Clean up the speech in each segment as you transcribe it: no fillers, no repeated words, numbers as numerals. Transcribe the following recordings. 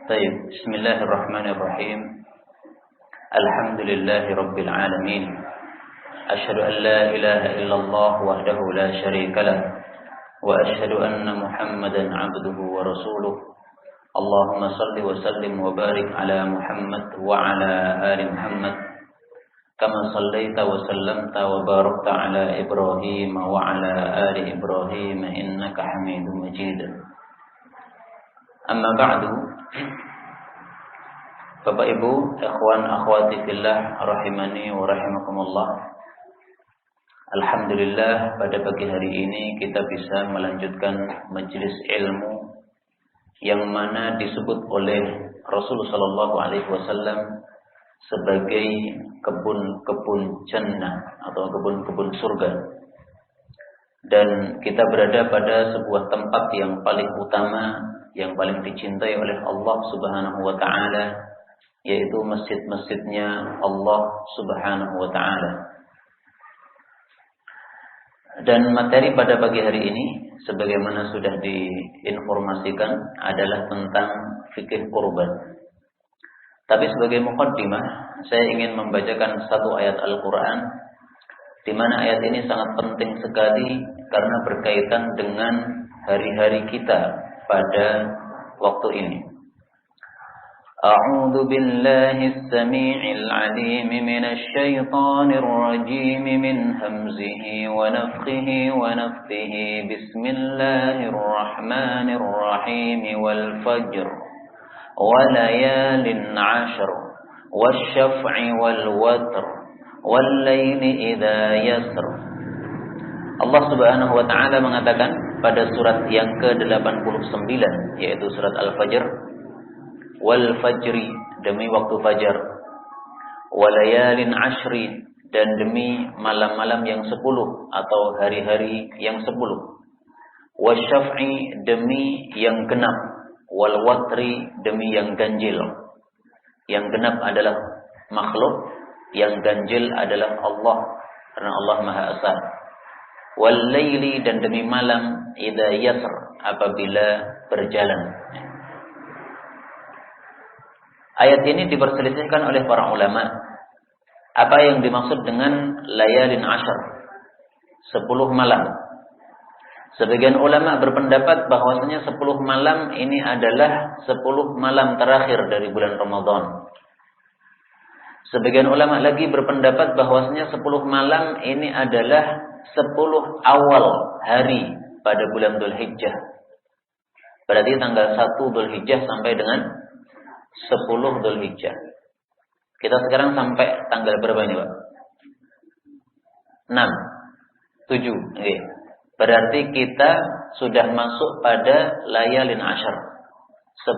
طيب بسم الله الرحمن الرحيم الحمد لله رب العالمين أشهد أن لا إله إلا الله وحده لا شريك له وأشهد أن محمدا عبده ورسوله اللهم صل وسلم وبارك على محمد وعلى آل محمد كما صليت وسلمت وباركت على إبراهيم وعلى آل إبراهيم إنك حميد مجيد أما بعد. Bapak Ibu, ikhwan akhwati fillah rahimani wa rahimakumullah. Alhamdulillah pada pagi hari ini kita bisa melanjutkan majelis ilmu yang mana disebut oleh Rasulullah sallallahu alaihi wasallam sebagai kebun-kebun jannah atau kebun-kebun surga. Dan kita berada pada sebuah tempat yang paling utama, yang paling dicintai oleh Allah Subhanahu wa taala, yaitu masjid-masjidnya Allah Subhanahu wa taala. Dan materi pada pagi hari ini sebagaimana sudah diinformasikan adalah tentang fikih kurban. Tapi sebagai muqaddimah, saya ingin membacakan satu ayat Al-Qur'an di mana ayat ini sangat penting sekali karena berkaitan dengan hari-hari kita pada waktu ini. A'udzu billahi as-sami'il 'alim minasy syaithanir rajim min hamzihi wa nafthihi wa nafthihi bismillahirrahmanirrahim wal fajr wa layalin 'ashr wasyaf'i wal watr wal laili idza yasr. Allah Subhanahu wa taala mengatakan pada surat yang ke-89 yaitu surat Al-Fajr, wal fajri demi waktu fajar, walayalin ashri dan demi malam-malam yang 10 atau hari-hari yang 10, wasyaf'i demi yang genap, wal watri demi yang ganjil. Yang genap adalah makhluk, yang ganjil adalah Allah karena Allah Maha Esa. Wal laili dan demi malam idza yasr apabila berjalan. Ayat ini diperselisihkan oleh para ulama. Apa yang dimaksud dengan layalin ashar, 10 malam. Sebagian ulama berpendapat bahwasanya 10 malam ini adalah 10 malam terakhir dari bulan Ramadan. Sebagian ulama lagi berpendapat bahwasanya 10 malam ini adalah 10 awal hari pada bulan Dzulhijjah. Berarti tanggal 1 Dzulhijjah sampai dengan 10 Dzulhijjah. Kita sekarang sampai tanggal berapa ini, Pak? 6, 7. Okay. Berarti kita sudah masuk pada layalin ashar,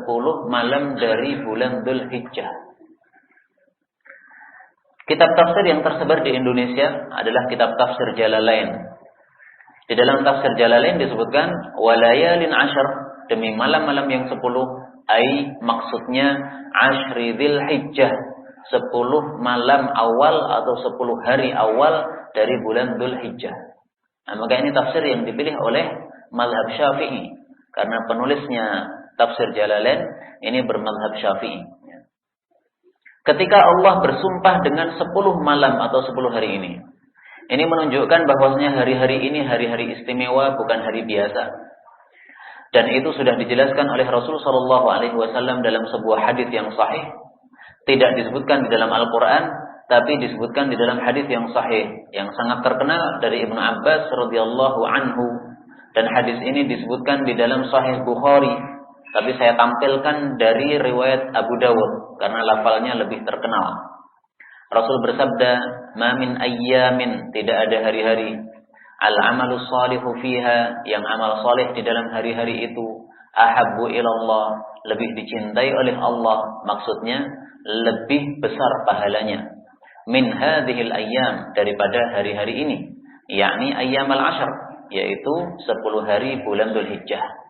10 malam dari bulan Dzulhijjah. Kitab tafsir yang tersebar di Indonesia adalah kitab tafsir Jalalain. Di dalam tafsir Jalalain disebutkan walayalin ashar, demi malam-malam yang 10, maksudnya ashri Dzulhijjah, 10 malam awal atau 10 hari awal dari bulan Dzulhijjah. Nah, maka ini tafsir yang dipilih oleh mazhab Syafi'i karena penulisnya tafsir Jalalain ini bermazhab Syafi'i. Ketika Allah bersumpah dengan 10 malam atau 10 hari ini menunjukkan bahwasanya hari-hari ini hari-hari istimewa, bukan hari biasa. Dan itu sudah dijelaskan oleh Rasulullah sallallahu alaihi wasallam dalam sebuah hadis yang sahih. Tidak disebutkan di dalam Al-Qur'an, tapi disebutkan di dalam hadis yang sahih yang sangat terkenal dari Ibnu Abbas radhiyallahu anhu, dan hadis ini disebutkan di dalam Sahih Bukhari. Tapi saya tampilkan dari riwayat Abu Dawud karena lafalnya lebih terkenal. Rasul bersabda, "Ma min ayyamin," tidak ada hari-hari, "al-amalu shalihu fiha," yang amal saleh di dalam hari-hari itu, "ahabbu ilallah," lebih dicintai oleh Allah, maksudnya lebih besar pahalanya, "min hadhil ayyam," daripada hari-hari ini, yakni ayyamal ashar, yaitu 10 hari bulan Dzulhijjah.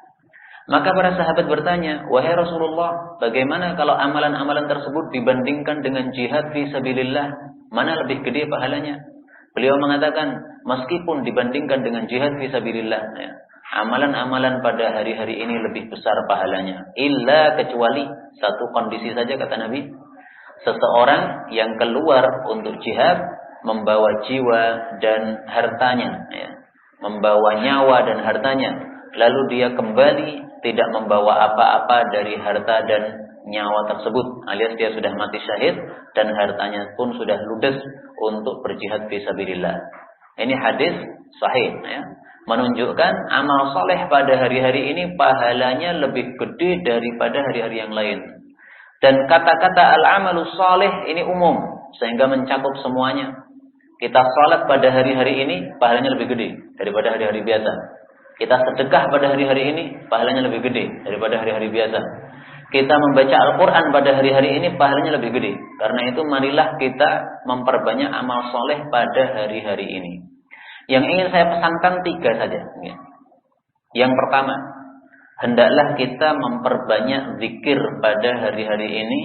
Maka para sahabat bertanya, "Wahai Rasulullah, bagaimana kalau amalan-amalan tersebut dibandingkan dengan jihad fi sabilillah? Mana lebih gede pahalanya?" Beliau mengatakan, meskipun dibandingkan dengan jihad fi sabilillah, amalan-amalan pada hari-hari ini lebih besar pahalanya. Illa kecuali Satu kondisi saja kata Nabi, seseorang yang keluar untuk jihad membawa jiwa dan hartanya, ya, membawa nyawa dan hartanya, lalu dia kembali tidak membawa apa-apa dari harta dan nyawa tersebut, alias dia sudah mati syahid dan hartanya pun sudah ludes untuk berjihad fisabilillah. Ini hadis sahih, ya, menunjukkan amal soleh pada hari-hari ini pahalanya lebih gede daripada hari-hari yang lain. Dan kata-kata al-amalus soleh ini umum, sehingga mencakup semuanya. Kita sholat pada hari-hari ini, pahalanya lebih gede daripada hari-hari biasa. Kita sedekah pada hari-hari ini, pahalanya lebih gede daripada hari-hari biasa. Kita membaca Al-Quran pada hari-hari ini, pahalanya lebih gede. Karena itu marilah kita memperbanyak amal soleh pada hari-hari ini. Yang ingin saya pesankan 3 saja. Yang pertama, hendaklah kita memperbanyak zikir pada hari-hari ini.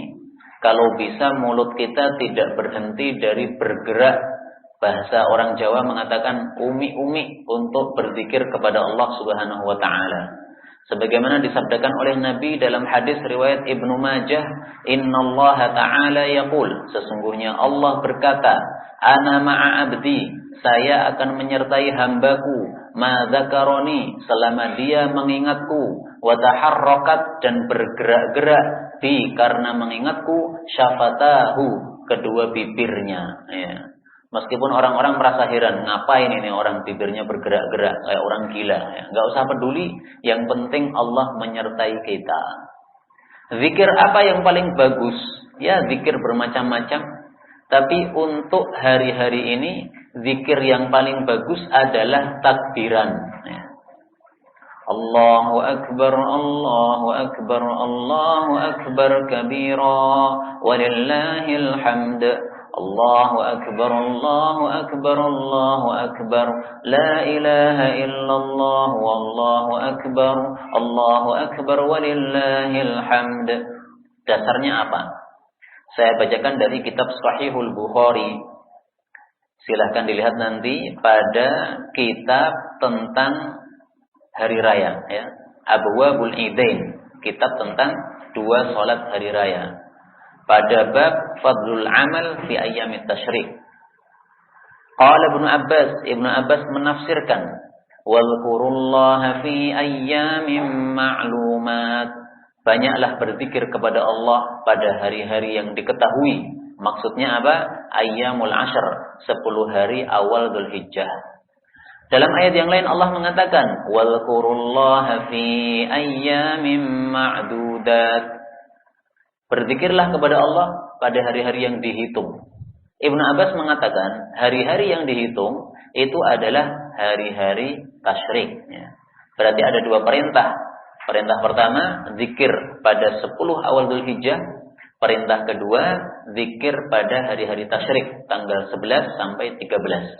Kalau bisa mulut kita tidak berhenti dari bergerak. Bahasa orang Jawa mengatakan umi-umi untuk berzikir kepada Allah Subhanahu wa taala. Sebagaimana disabdakan oleh Nabi dalam hadis riwayat Ibnu Majah, "Innallaha ta'ala yaqul", sesungguhnya Allah berkata, "Ana ma'a 'abdi", saya akan menyertai hambaku, "ma dzakaroni", selama dia mengingatku, "wa taharrakat", dan bergerak-gerak, "bi", karena mengingatku, "syafatahu", kedua bibirnya, ya. Meskipun orang-orang merasa heran, ngapain ini orang bibirnya bergerak-gerak kayak orang gila, ya. Nggak usah peduli, yang penting Allah menyertai kita. Zikir apa yang paling bagus? Ya, zikir bermacam-macam. Tapi untuk hari-hari ini, zikir yang paling bagus adalah takbiran, ya. Allahu Akbar, Allahu Akbar, Allahu Akbar kabira, walillahil hamd. Allahu Akbar, Allahu Akbar, Allahu Akbar, la ilaha illallah, wallahu akbar, Allahu Akbar, walillahil hamd. Dasarnya apa? Saya bacakan dari kitab Sahihul Bukhari. Silahkan dilihat nanti pada kitab tentang hari raya, ya. Abwabul Idain, kitab tentang 2 salat hari raya. Pada bab fadlul amal fi ayyamit tasyrik. Qala Ibnu Abbas menafsirkan, "Wadhkurullaha fi ayyamin ma'lumat." Banyaklah berzikir kepada Allah pada hari-hari yang diketahui. Maksudnya apa? Ayyamul Ashr, 10 hari awal Dzulhijjah. Dalam ayat yang lain Allah mengatakan, "Wadhkurullaha fi ayyamin ma'dudat." Berzikirlah kepada Allah pada hari-hari yang dihitung. Ibnu Abbas mengatakan, hari-hari yang dihitung itu adalah hari-hari tasyrik, ya. Berarti ada 2 perintah. Perintah pertama, zikir pada 10 awal Dzulhijjah. Perintah kedua, zikir pada hari-hari tasyrik, tanggal 11 sampai 13.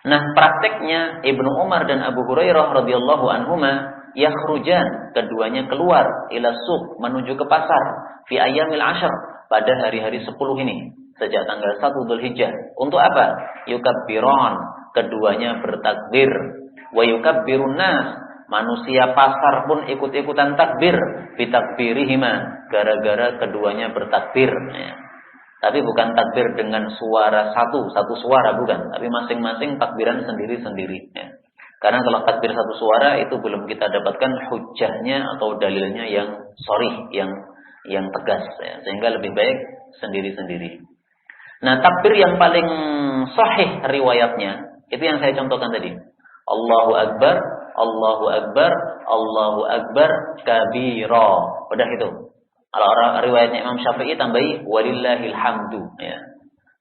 Nah, prakteknya Ibnu Umar dan Abu Hurairah radhiyallahu anhuma yakhrujan, keduanya keluar ila suq, menuju ke pasar, fi ayyamil ashr, pada hari-hari 10 ini, sejak tanggal 1 Dzulhijjah. Untuk apa? Yukabbiron, keduanya bertakbir, wa yukabbirun nas, manusia pasar pun ikut-ikutan takbir, bitakbirihima, gara-gara keduanya bertakbir, ya. Tapi bukan takbir dengan suara satu suara, bukan, tapi masing-masing takbiran sendiri-sendiri, ya. Karena kalau takbir satu suara itu belum kita dapatkan hujjahnya atau dalilnya yang sharih, yang tegas, ya. Sehingga lebih baik sendiri-sendiri. Nah, takbir yang paling sahih riwayatnya itu yang saya contohkan tadi. Allahu Akbar, Allahu Akbar, Allahu Akbar kabira. Udah itu. Kalau riwayatnya Imam Syafi'i tambahi walillahil hamdu, ya.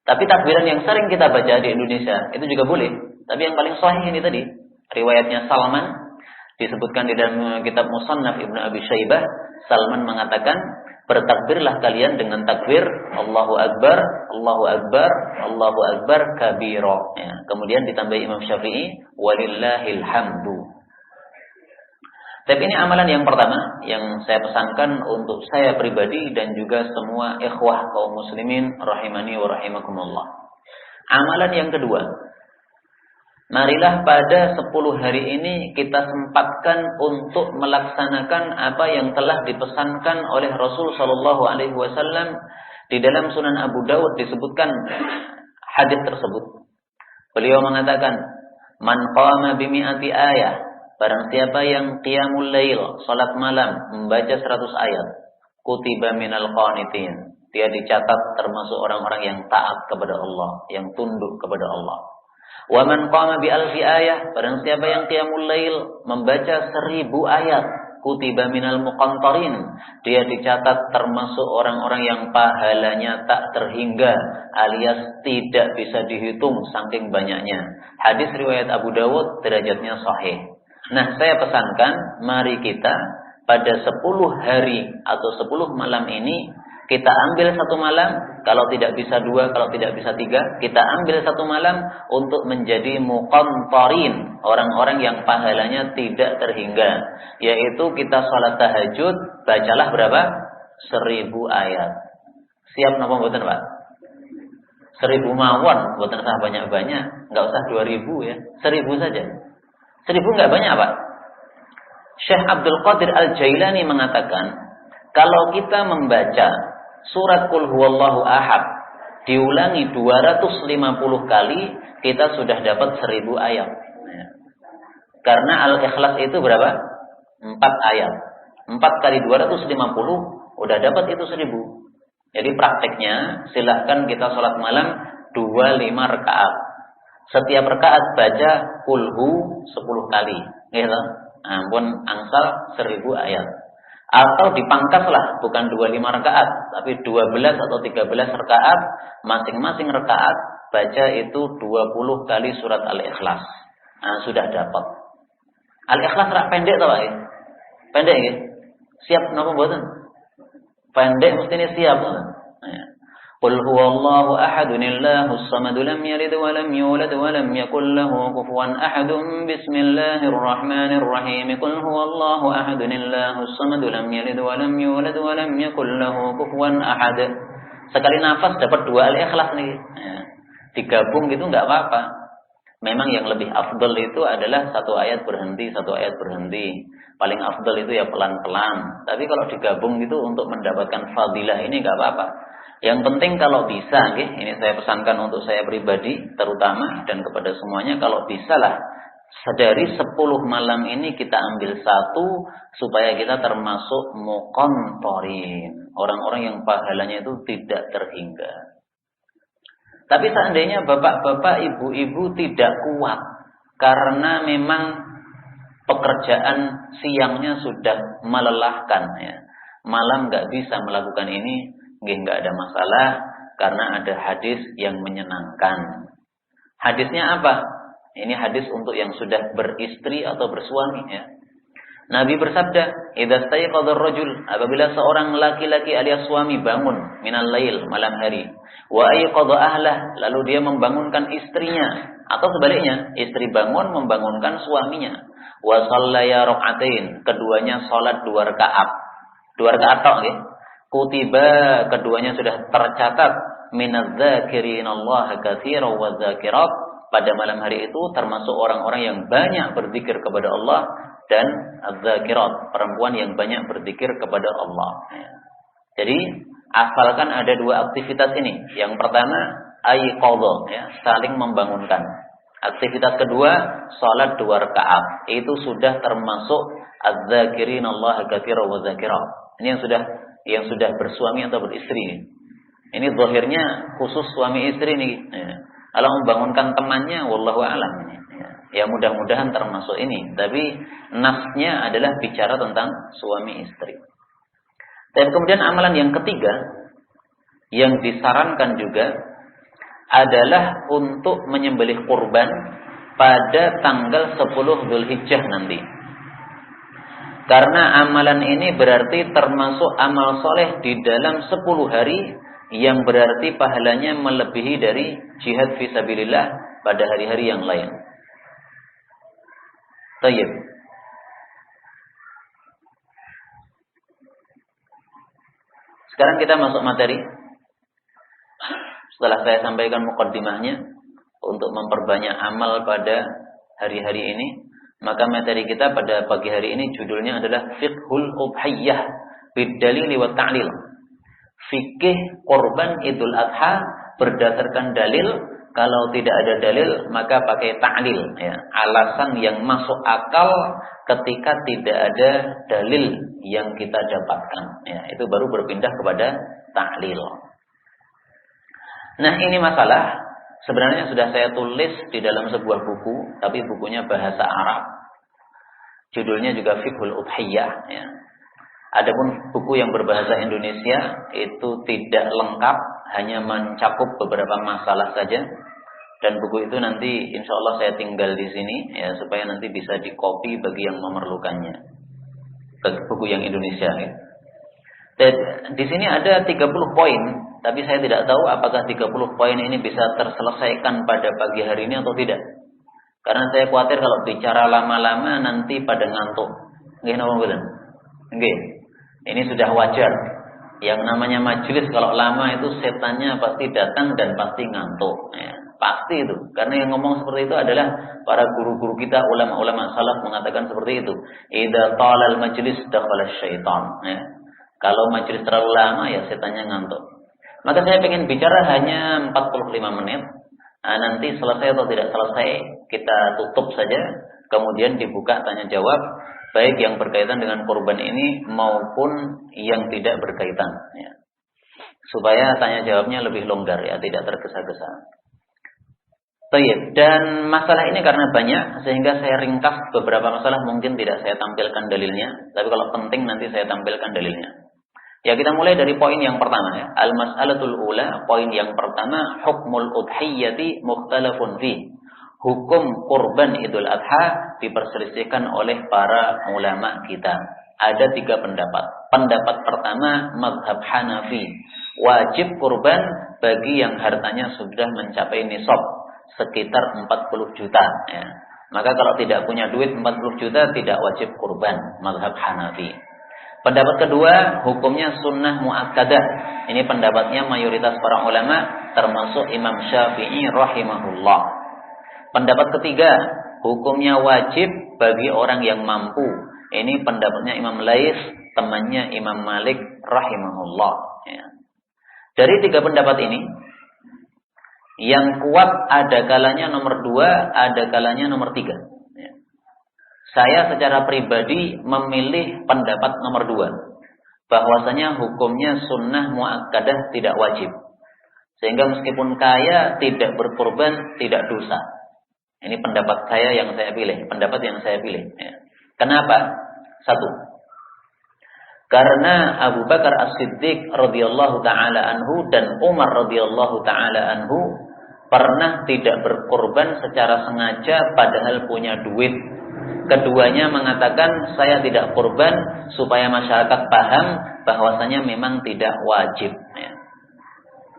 Tapi takbiran yang sering kita baca di Indonesia itu juga boleh. Tapi yang paling sahih ini tadi, riwayatnya Salman, disebutkan di dalam kitab Musannaf Ibnu Abi Syaibah. Salman mengatakan, bertakbirlah kalian dengan takbir Allahu Akbar, Allahu Akbar, Allahu Akbar kabira, ya. Kemudian ditambah Imam Syafi'i walillahil hamdu. Tapi ini amalan yang pertama yang saya pesankan untuk saya pribadi dan juga semua ikhwah kaum muslimin rahimani wa rahimakumullah. Amalan yang kedua, Marilah pada 10 hari ini kita sempatkan untuk melaksanakan apa yang telah dipesankan oleh Rasul Shallallahu Alaihi Wasallam. Di dalam Sunan Abu Dawud disebutkan hadis tersebut. Beliau mengatakan, "Man qama bimi'ati ayah." Barang siapa yang qiyamul lail, salat malam, membaca 100 ayat, kutiba minal qanitin. Dia dicatat termasuk orang-orang yang taat kepada Allah, yang tunduk kepada Allah. Wa man qama bi alfi ayah, barang siapa yang qiyamul lail membaca 1000 ayat, kutiba minal muqantarin, dia dicatat termasuk orang-orang yang pahalanya tak terhingga, alias tidak bisa dihitung saking banyaknya. Hadis riwayat Abu Dawud, derajatnya sahih. Nah, saya pesankan, mari kita pada 10 hari atau 10 malam ini kita ambil 1 malam, kalau tidak bisa 2, kalau tidak bisa 3, kita ambil 1 malam untuk menjadi muqantarin, orang-orang yang pahalanya tidak terhingga. Yaitu kita sholat tahajud, bacalah berapa? 1000 ayat. Siap napa mboten, Pak? 1000 mawon, mboten usah banyak-banyak, enggak usah 2000 ya. 1000 saja. 1000 enggak banyak, Pak. Syekh Abdul Qadir Al-Jailani mengatakan, kalau kita membaca surat Qul Huwallahu Ahad diulangi 250 kali, kita sudah dapat 1000 ayat. Karena Al-Ikhlas itu berapa? 4 ayat. 4 kali 250 udah dapat itu 1000. Jadi prakteknya silahkan kita sholat malam 25 rakaat. Setiap rakaat baca Qulhu 10 kali. Gitu. Ampun angsal 1000 ayat. Atau dipangkaslah, bukan 25 rakaat, tapi 12 atau 13 rakaat, masing-masing rakaat baca itu 20 kali surat Al-Ikhlas. Nah, sudah dapat. Al-Ikhlas rak pendek tau ya? Pendek ya? Siap napa mboten? Pendek mesti siap. Qul huwallahu ahadunillahus samad lam yalid wa lam yulad wa lam yakul lahu kufuwan ahad. Bismillahirrahmanirrahim. Qul huwallahu ahadunillahus samad lam yalid wa lam yulad wa lam yakul lahu kufuwan ahad. Sekali nafas dapat 2 Al-Ikhlas nih. Digabung gitu enggak apa-apa. Memang yang lebih afdal itu adalah 1 ayat berhenti, 1 ayat berhenti. Paling afdal itu ya pelan-pelan. Tapi kalau digabung gitu untuk mendapatkan fadilah ini enggak apa-apa. Yang penting kalau bisa, ini saya pesankan untuk saya pribadi terutama dan kepada semuanya, kalau bisalah dari 10 malam ini kita ambil 1 supaya kita termasuk muqantarin, orang-orang yang pahalanya itu tidak terhingga. Tapi seandainya bapak-bapak, ibu-ibu tidak kuat karena memang pekerjaan siangnya sudah melelahkan ya, malam nggak bisa melakukan ini, nggak ada masalah karena ada hadis yang menyenangkan. Hadisnya apa? Ini hadis untuk yang sudah beristri atau bersuami ya. Nabi bersabda, "Idza stayqadha ar-rajul," apabila seorang laki-laki alias suami bangun minal lail, malam hari, wa ayqadha ahlah, lalu dia membangunkan istrinya, atau sebaliknya, istri bangun membangunkan suaminya, wa shallaya rak'atain, keduanya salat 2 rakaat. 2 rakaat tok nggih. Kutiba, keduanya sudah tercatat minadz-dzakirinallaha katsiran wadz-dzakirat, pada malam hari itu termasuk orang-orang yang banyak berzikir kepada Allah dan adz-dzakirat, perempuan yang banyak berzikir kepada Allah. Jadi asalkan ada 2 aktivitas ini. Yang pertama aiqadha ya, saling membangunkan. Aktivitas kedua salat 2 rakaat. Itu sudah termasuk adz-dzakirinallaha katsiran wadz-dzakirat. Ini yang sudah bersuami atau beristri. Ini zahirnya khusus suami istri nih. Ya. Kalau membangunkan temannya, wallahu a'lam. Ya mudah-mudahan termasuk ini. Tapi nasnya adalah bicara tentang suami istri. Dan kemudian amalan yang ketiga yang disarankan juga adalah untuk menyembelih kurban pada tanggal 10 Dzulhijjah nanti. Karena amalan ini berarti termasuk amal soleh di dalam 10 hari yang berarti pahalanya melebihi dari jihad fisabilillah pada hari-hari yang lain. Tayyib. Sekarang kita masuk materi. Setelah saya sampaikan muqaddimahnya, untuk memperbanyak amal pada hari-hari ini, maka materi kita pada pagi hari ini judulnya adalah Fiqhul Udhiyah bid-dalil wa ta'lil. Fikih kurban Idul Adha berdasarkan dalil. Kalau tidak ada dalil maka pakai ta'lil, ya, alasan yang masuk akal ketika tidak ada dalil yang kita dapatkan, ya, itu baru berpindah kepada ta'lil. Nah, ini masalah sebenarnya sudah saya tulis di dalam sebuah buku, tapi bukunya bahasa Arab. Judulnya juga Fiqhul Udhiyah, ya. Adapun buku yang berbahasa Indonesia itu tidak lengkap, hanya mencakup beberapa masalah saja. Dan buku itu nanti insya Allah saya tinggal di sini, ya, supaya nanti bisa dikopi bagi yang memerlukannya. Buku yang Indonesia, ya. Dan di sini ada 30 poin, tapi saya tidak tahu apakah 30 poin ini bisa terselesaikan pada pagi hari ini atau tidak. Karena saya khawatir kalau bicara lama-lama nanti pada ngantuk. Nggih napa mboten? Nggih. Ini sudah wajar. Yang namanya majelis kalau lama itu setannya pasti datang dan pasti ngantuk, ya. Pasti itu. Karena yang ngomong seperti itu adalah para guru-guru kita, ulama-ulama salaf mengatakan seperti itu. Idza talal majlis dakhala syaitan, ya. Kalau majelis terlalu lama ya setannya ngantuk. Maka saya ingin bicara hanya 45 menit. Nah, nanti selesai atau tidak selesai kita tutup saja, kemudian dibuka tanya jawab, baik yang berkaitan dengan kurban ini maupun yang tidak berkaitan, ya. Supaya tanya jawabnya lebih longgar, ya, tidak tergesa-gesa. Baik, dan masalah ini karena banyak sehingga saya ringkas beberapa masalah, mungkin tidak saya tampilkan dalilnya, tapi kalau penting nanti saya tampilkan dalilnya. Ya, kita mulai dari poin yang pertama, ya. Al-mas'alatul ula, poin yang pertama, hukmul udhiyyati mukhtalafun fi. Hukum kurban Idul Adha diperselisihkan oleh para ulama kita. Ada 3 pendapat. Pendapat pertama, mazhab Hanafi. Wajib kurban bagi yang hartanya sudah mencapai nisab, sekitar 40 juta, ya. Maka kalau tidak punya duit 40 juta tidak wajib kurban, mazhab Hanafi. Pendapat kedua, hukumnya sunnah muakkadah. Ini pendapatnya mayoritas para ulama termasuk Imam Syafi'i rahimahullah. Pendapat ketiga, hukumnya wajib bagi orang yang mampu. Ini pendapatnya Imam Lais, temannya Imam Malik rahimahullah, ya. Dari 3 pendapat ini, yang kuat ada kalanya nomor 2, ada kalanya nomor 3. Ya. Saya secara pribadi memilih pendapat nomor 2. Bahwasanya hukumnya sunnah muakkadah, tidak wajib. Sehingga meskipun kaya tidak berkorban, tidak dosa. Ini pendapat saya yang saya pilih. Pendapat yang saya pilih. Ya. Kenapa? 1. Karena Abu Bakar As-Siddiq radhiyallahu taala anhu dan Umar radhiyallahu taala anhu pernah tidak berkorban secara sengaja padahal punya duit. Keduanya mengatakan saya tidak korban supaya masyarakat paham bahwasanya memang tidak wajib, ya.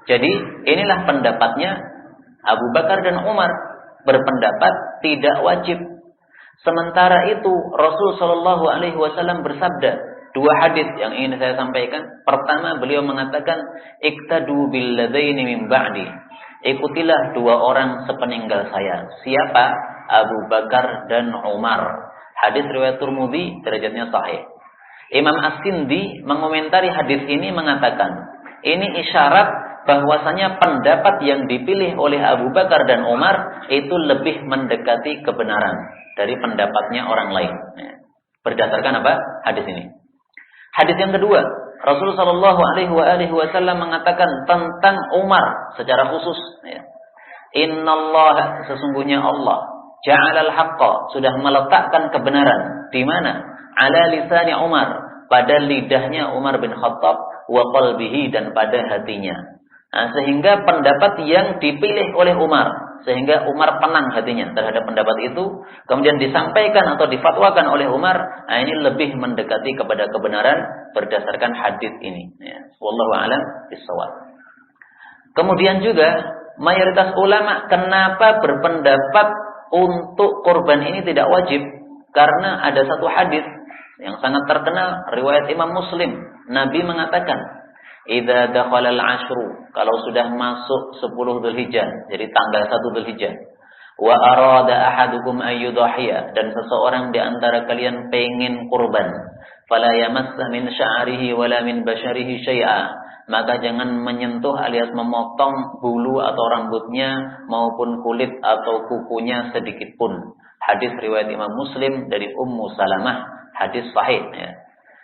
Jadi inilah pendapatnya Abu Bakar dan Umar, berpendapat tidak wajib. Sementara itu Rasul Shallallahu Alaihi Wasallam bersabda, 2 hadis yang ingin saya sampaikan. Pertama, beliau mengatakan, iktadu bil ladaini min ba'di. Ikutilah 2 orang sepeninggal saya. Siapa? Abu Bakar dan Umar. Hadis riwayat Tirmidzi, derajatnya sahih. Imam As-Sindi mengomentari hadis ini mengatakan, ini isyarat bahwasanya pendapat yang dipilih oleh Abu Bakar dan Umar itu lebih mendekati kebenaran dari pendapatnya orang lain. Berdasarkan apa? Hadis ini. Hadis yang kedua, Rasulullah Shallallahu Alaihi Wasallam mengatakan tentang Umar secara khusus, ya. Innallaha, sesungguhnya Allah, ja'alal haqqa, sudah meletakkan kebenaran di mana? Ala lisani Umar, pada lidahnya Umar bin Khattab, wa qalbihi, dan pada hatinya. Nah, sehingga pendapat yang dipilih oleh Umar, sehingga Umar tenang hatinya terhadap pendapat itu, kemudian disampaikan atau difatwakan oleh Umar, nah ini lebih mendekati kepada kebenaran berdasarkan hadis ini, ya. Wallahu a'lam bishawab. Kemudian juga mayoritas ulama kenapa berpendapat untuk kurban ini tidak wajib? Karena ada satu hadis yang sangat terkenal riwayat Imam Muslim. Nabi mengatakan, idza dakhala al-'ashru, kalau sudah masuk 10 Dzulhijjah, jadi tanggal 1 Dzulhijjah, wa arada ahadukum ayyudhiya, dan seseorang di antara kalian pengen kurban, fala yamassa min sya'rihi wala min basharihi syai'a, maka jangan menyentuh alias memotong bulu atau rambutnya maupun kulit atau kukunya sedikit pun. Hadis riwayat Imam Muslim dari Ummu Salamah, hadis sahih ya.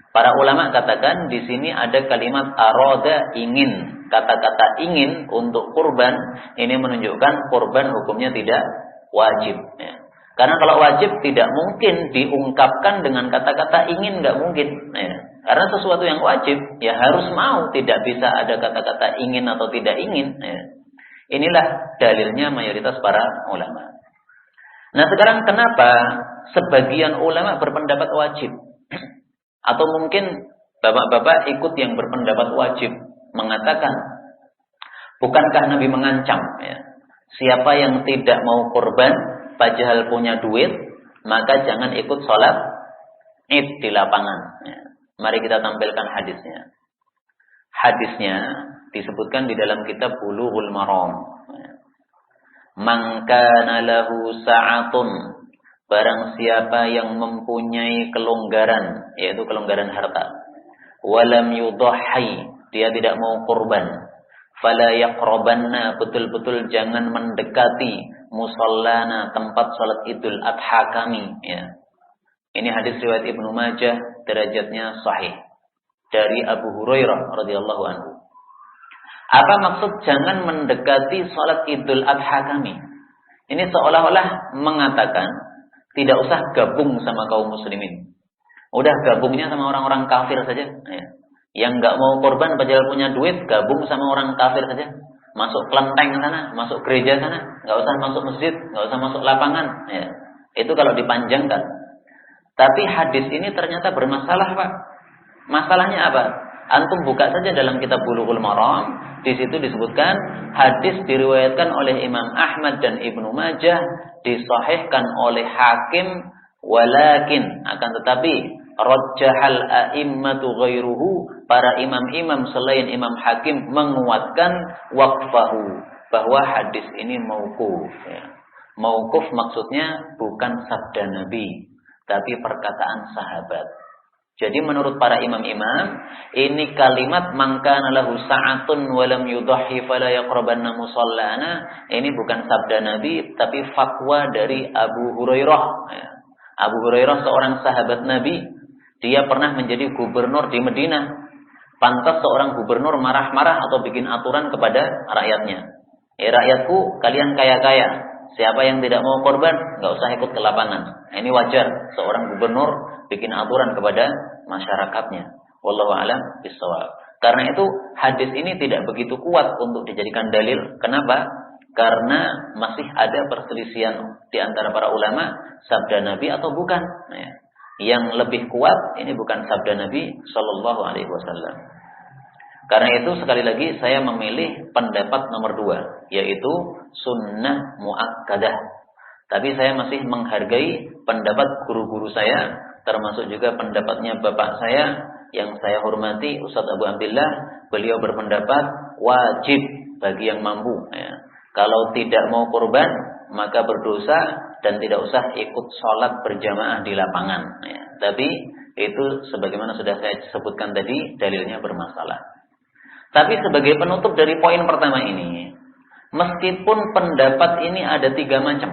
Para ulama katakan di sini ada kalimat arada, ingin. Kata-kata ingin untuk kurban ini menunjukkan kurban hukumnya tidak wajib. Ya. Karena kalau wajib tidak mungkin diungkapkan dengan kata-kata ingin, nggak mungkin. Ya. Karena sesuatu yang wajib ya harus mau, tidak bisa ada kata-kata ingin atau tidak ingin. Ya. Inilah dalilnya mayoritas para ulama. Nah sekarang kenapa sebagian ulama berpendapat wajib? Atau mungkin bapak-bapak ikut yang berpendapat wajib, mengatakan, bukankah Nabi mengancam ya, siapa yang tidak mau kurban padahal punya duit, maka jangan ikut sholat id di lapangan ya. Mari kita tampilkan hadisnya. Hadisnya disebutkan di dalam kitab Bulughul Maram ya. Man kana lahu sa'atun, barang siapa yang mempunyai kelonggaran, yaitu kelonggaran harta, walam yudhhi, dia tidak mau kurban, fala yaqrabanna, betul-betul jangan mendekati musallana, tempat salat Idul Adha kami ya. Ini hadis riwayat Ibnu Majah, derajatnya sahih, dari Abu Hurairah radhiyallahu anhu. Apa maksud jangan mendekati salat Idul Adha kami? Ini seolah-olah mengatakan tidak usah gabung sama kaum muslimin. Udah gabungnya sama orang-orang kafir saja. Ya. Yang nggak mau korban padahal punya duit, gabung sama orang kafir saja. Masuk kelenteng sana, masuk gereja sana, nggak usah masuk masjid, nggak usah masuk lapangan. Ya. Itu kalau dipanjangkan. Tapi hadis ini ternyata bermasalah, Pak. Masalahnya apa? Antum buka saja dalam kitab Bulughul Maram. Di situ disebutkan hadis diriwayatkan oleh Imam Ahmad dan Ibnu Majah, disahihkan oleh Hakim, walakin akan tetapi rajjahal a'immatu ghairuhu, para imam-imam selain Imam Hakim menguatkan waqfahu, bahwa hadis ini mauquf ya. Mauquf maksudnya bukan sabda Nabi, tapi perkataan sahabat. Jadi menurut para imam-imam, ini kalimat man kana lahu sa'atun wa lam yudhhi fala yaqrabanna musallana, ini bukan sabda Nabi tapi fatwa dari Abu Hurairah. Abu Hurairah seorang sahabat Nabi, dia pernah menjadi gubernur di Madinah. Pantas seorang gubernur marah-marah atau bikin aturan kepada rakyatnya. Rakyatku, kalian kaya-kaya. Siapa yang tidak mau korban, nggak usah ikut ke lapangan. Ini wajar seorang gubernur bikin aturan kepada masyarakatnya. Wallahu a'lam bishawab. Karena itu hadis ini tidak begitu kuat untuk dijadikan dalil. Kenapa? Karena masih ada perselisihan di antara para ulama, sabda Nabi atau bukan. Nah, yang lebih kuat ini bukan sabda Nabi Shallallahu Alaihi Wasallam. Karena itu sekali lagi saya memilih pendapat nomor 2, yaitu sunnah muakkadah. Tapi saya masih menghargai pendapat guru-guru saya, termasuk juga pendapatnya bapak saya yang saya hormati, Ustadz Abu Abdillah. Beliau berpendapat wajib bagi yang mampu. Ya. Kalau tidak mau kurban, maka berdosa dan tidak usah ikut sholat berjamaah di lapangan. Ya. Tapi itu sebagaimana sudah saya sebutkan tadi, dalilnya bermasalah. Tapi sebagai penutup dari poin pertama ini, meskipun pendapat ini ada 3 macam,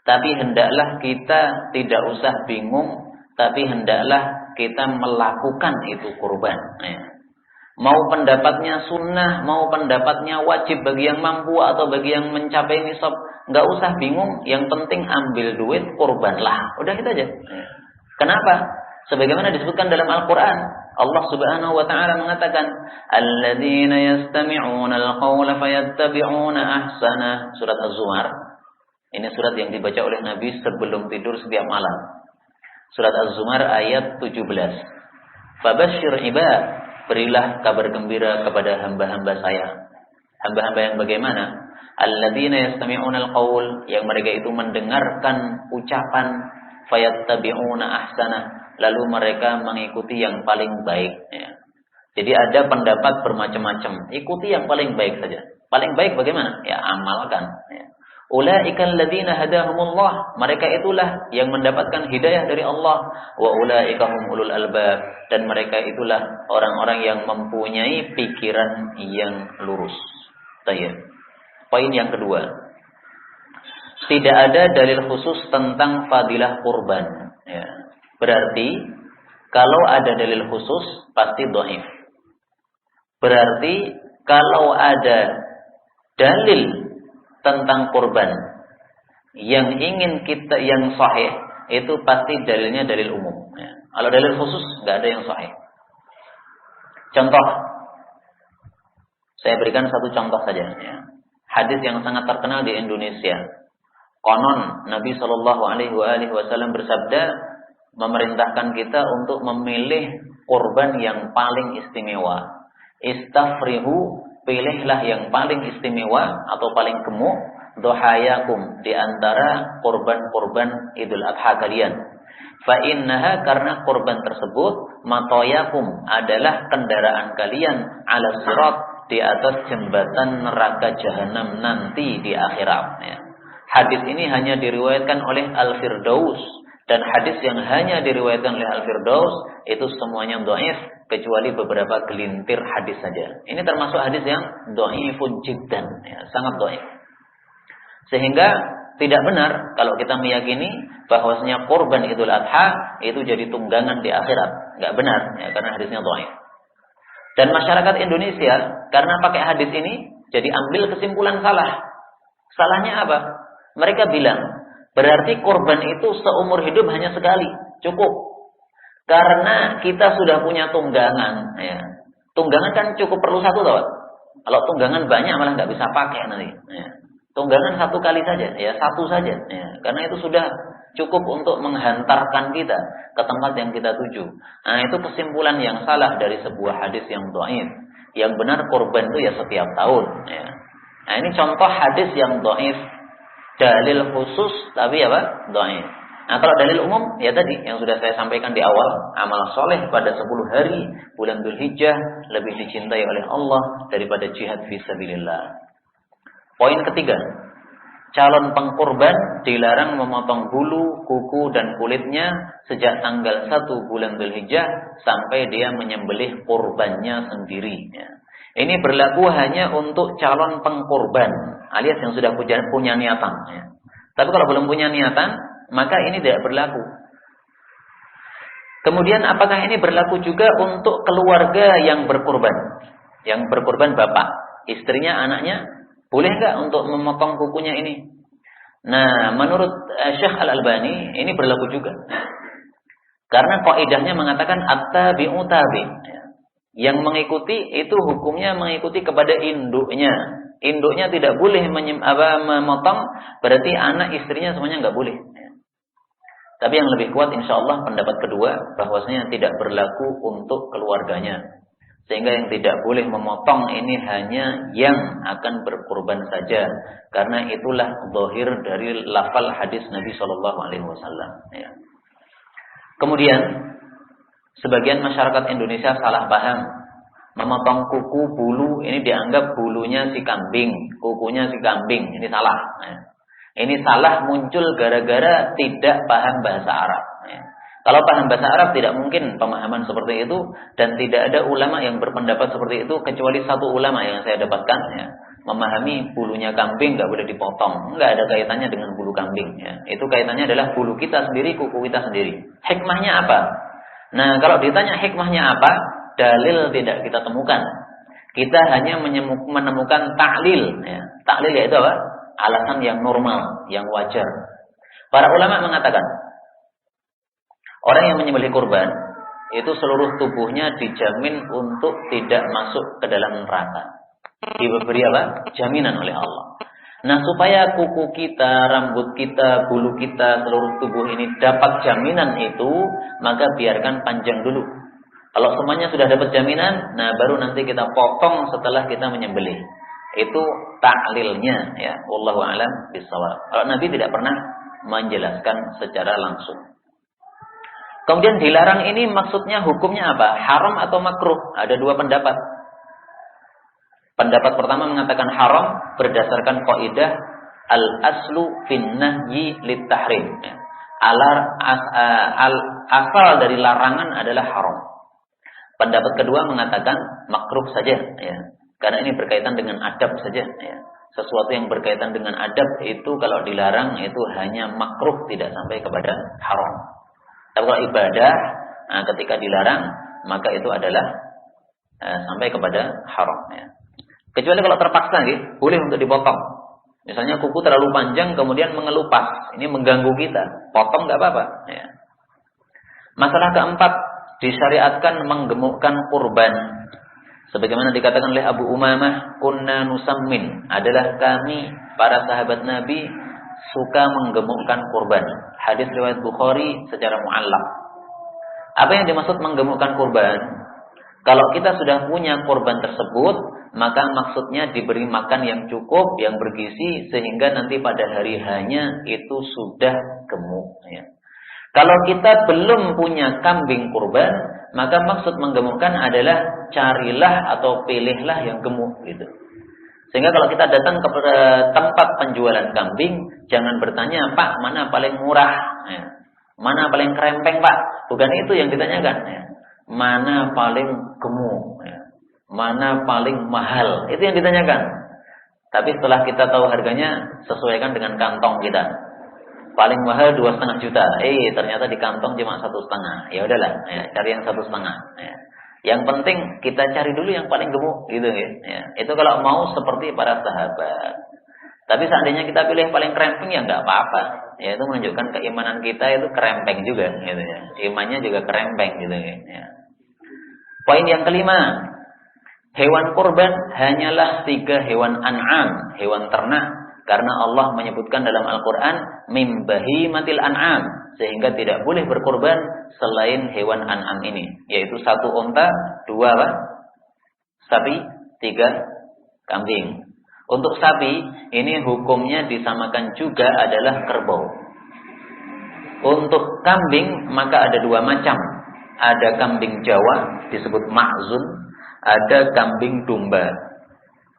tapi hendaklah kita tidak usah bingung, tapi hendaklah kita melakukan itu kurban. Ya. Mau pendapatnya sunnah, mau pendapatnya wajib bagi yang mampu atau bagi yang mencapai nisab, nggak usah bingung. Yang penting ambil duit, kurbanlah. Udah gitu aja. Ya. Kenapa? Sebagaimana disebutkan dalam Al-Quran, Allah Subhanahu wa Ta'ala mengatakan, "Alladzina yastami'una al-qawla fayattabi'una ahsanah." Surat Az-Zumar. Ini surat yang dibaca oleh Nabi sebelum tidur setiap malam. Surat Az-Zumar ayat 17. Fabashshir ibad, berilah kabar gembira kepada hamba-hamba saya. Hamba-hamba yang bagaimana? Alladzina yastami'una al-qawl, yang mereka itu mendengarkan ucapan, fayattabi'una ahsanah, lalu mereka mengikuti yang paling baik. Ya. Jadi ada pendapat bermacam-macam. Ikuti yang paling baik saja. Paling baik bagaimana? Ya amalkan. Ya. Ulaikal ladzina hadahumullah, mereka itulah yang mendapatkan hidayah dari Allah. Wa ulaika hum ulul albab, dan mereka itulah orang-orang yang mempunyai pikiran yang lurus. Baik. Poin yang kedua. Tidak ada dalil khusus tentang fadilah kurban. Ya. Berarti kalau ada dalil khusus pasti dhaif. Berarti kalau ada dalil tentang kurban yang ingin kita yang sahih, itu pasti dalilnya dalil umum. Ya. Kalau dalil khusus nggak ada yang sahih. Contoh, saya berikan satu contoh saja. Ya. Hadis yang sangat terkenal di Indonesia. Konon Nabi Shallallahu Alaihi Wasallam bersabda, memerintahkan kita untuk memilih kurban yang paling istimewa. Istafrihu, pilihlah yang paling istimewa atau paling gemuk, dohayakum, di antara kurban-kurban Idul Adha kalian. Fa innaha, karena kurban tersebut, matoyakum, adalah kendaraan kalian, ala sirat, di atas jembatan neraka jahanam nanti di akhirat. Ya. Hadis ini hanya diriwayatkan oleh Al-Firdaus, dan hadis yang hanya diriwayatkan oleh Al-Firdaus itu semuanya dhaif kecuali beberapa gelintir hadis saja. Ini termasuk hadis yang dhaifun jiddan, ya, sangat dhaif. Sehingga tidak benar kalau kita meyakini bahwasanya kurban Idul Adha itu jadi tunggangan di akhirat. Enggak benar, ya, karena hadisnya dhaif. Dan masyarakat Indonesia karena pakai hadis ini jadi ambil kesimpulan salah. Salahnya apa? Mereka bilang berarti kurban itu seumur hidup hanya sekali, cukup. Karena kita sudah punya tunggangan. Ya. Tunggangan kan cukup perlu satu, tau. Kalau tunggangan banyak malah nggak bisa pakai nanti. Ya. Tunggangan satu kali saja, ya satu saja. Ya. Karena itu sudah cukup untuk menghantarkan kita ke tempat yang kita tuju. Nah, itu kesimpulan yang salah dari sebuah hadis yang dhaif. Yang benar kurban itu ya setiap tahun. Ya. Nah, ini contoh hadis yang dhaif. Dalil khusus tapi apa? Dhaif. Nah, kalau dalil umum ya tadi yang sudah saya sampaikan di awal, amal soleh pada 10 hari bulan Dzulhijjah lebih dicintai oleh Allah daripada jihad fisabilillah. Poin ketiga, calon pengkurban dilarang memotong bulu, kuku dan kulitnya sejak tanggal 1 bulan Dzulhijjah sampai dia menyembelih kurbannya sendiri. Ya. Ini berlaku hanya untuk calon pengkurban, alias yang sudah punya niatan. Ya. Tapi kalau belum punya niatan, maka ini tidak berlaku. Kemudian apakah ini berlaku juga untuk keluarga yang berkurban? Yang berkurban bapak, istrinya, anaknya, boleh nggak untuk memotong kukunya ini? Nah, menurut Syekh Al-Albani ini berlaku juga. Karena kaidahnya mengatakan at-tabi'u tabi'. Yang mengikuti itu hukumnya mengikuti kepada induknya. Induknya tidak boleh memotong, berarti anak istrinya semuanya nggak boleh. Tapi yang lebih kuat insya Allah pendapat kedua, bahwasanya tidak berlaku untuk keluarganya. Sehingga yang tidak boleh memotong ini hanya yang akan berkurban saja. Karena itulah zahir dari lafal hadis Nabi SAW. Ya. Kemudian sebagian masyarakat Indonesia salah paham. Memotong kuku, bulu, ini dianggap bulunya si kambing, kukunya si kambing. Ini salah. Ya. Ini salah muncul gara-gara tidak paham bahasa Arab. Ya. Kalau paham bahasa Arab tidak mungkin pemahaman seperti itu. Dan tidak ada ulama yang berpendapat seperti itu kecuali satu ulama yang saya dapatkan. Ya. Memahami bulunya kambing nggak boleh dipotong. Nggak ada kaitannya dengan bulu kambing. Ya. Itu kaitannya adalah bulu kita sendiri, kuku kita sendiri. Hikmahnya apa? Nah, kalau ditanya hikmahnya apa, dalil tidak kita temukan. Kita hanya menemukan ta'lil. Ya. Ta'lil yaitu apa? Alasan yang normal, yang wajar. Para ulama mengatakan, orang yang menyembelih kurban, itu seluruh tubuhnya dijamin untuk tidak masuk ke dalam neraka. Diberi apa? Jaminan oleh Allah. Nah, supaya kuku kita, rambut kita, bulu kita, seluruh tubuh ini dapat jaminan itu, maka biarkan panjang dulu. Kalau semuanya sudah dapat jaminan, nah baru nanti kita potong setelah kita menyembelih. Itu ta'lilnya, ya. Wallahu a'lam bishawab. Kalau Nabi tidak pernah menjelaskan secara langsung. Kemudian dilarang ini maksudnya hukumnya apa? Haram atau makruh? Ada dua pendapat. Pendapat pertama mengatakan haram berdasarkan kaidah al-aslu fin nahyi lit tahrim. Asal dari larangan adalah haram. Pendapat kedua mengatakan makruh saja, ya. Karena ini berkaitan dengan adab saja, ya. Sesuatu yang berkaitan dengan adab itu kalau dilarang itu hanya makruh, tidak sampai kepada haram. Tapi kalau ibadah, nah, ketika dilarang maka itu adalah sampai kepada haram, ya. Kecuali kalau terpaksa, gitu, boleh untuk dipotong. Misalnya kuku terlalu panjang kemudian mengelupas, ini mengganggu kita, potong nggak apa-apa. Ya. Masalah keempat, disyariatkan menggemukkan kurban. Sebagaimana dikatakan oleh Abu Umamah, kunna nusammin, adalah kami para sahabat Nabi suka menggemukkan kurban. Hadis riwayat Bukhari secara muallaq. Apa yang dimaksud menggemukkan kurban? Kalau kita sudah punya kurban tersebut, maka maksudnya diberi makan yang cukup, yang bergizi, sehingga nanti pada hari hanya itu sudah gemuk. Ya. Kalau kita belum punya kambing kurban, maka maksud menggemukkan adalah carilah atau pilihlah yang gemuk, gitu. Sehingga kalau kita datang ke tempat penjualan kambing, jangan bertanya, Pak, mana paling murah? Ya. Mana paling kerempeng, Pak? Bukan itu yang ditanyakan. Ya. Mana paling gemuk? Ya. Mana paling mahal? Itu yang ditanyakan. Tapi setelah kita tahu harganya, sesuaikan dengan kantong kita. Paling mahal 2,5 juta. Ternyata di kantong cuma 1,5. Ya udahlah, ya, cari yang 1,5. Ya. Yang penting kita cari dulu yang paling gemuk, gitu ya. Ya. Itu kalau mau seperti para sahabat. Tapi seandainya kita pilih paling kerempeng, ya nggak apa-apa. Ya, itu menunjukkan keimanan kita itu kerempeng juga, gitu ya. Imannya juga kerempeng, gitu ya. Poin yang kelima. Hewan kurban hanyalah 3 hewan an'am, hewan ternak, karena Allah menyebutkan dalam Al-Quran mim bahimatil an'am, sehingga tidak boleh berkurban selain hewan an'am ini, yaitu 1 unta, 2 sapi, 3 kambing. Untuk sapi ini hukumnya disamakan juga adalah kerbau. Untuk kambing maka ada 2 macam, ada kambing Jawa disebut ma'zun, ada kambing domba,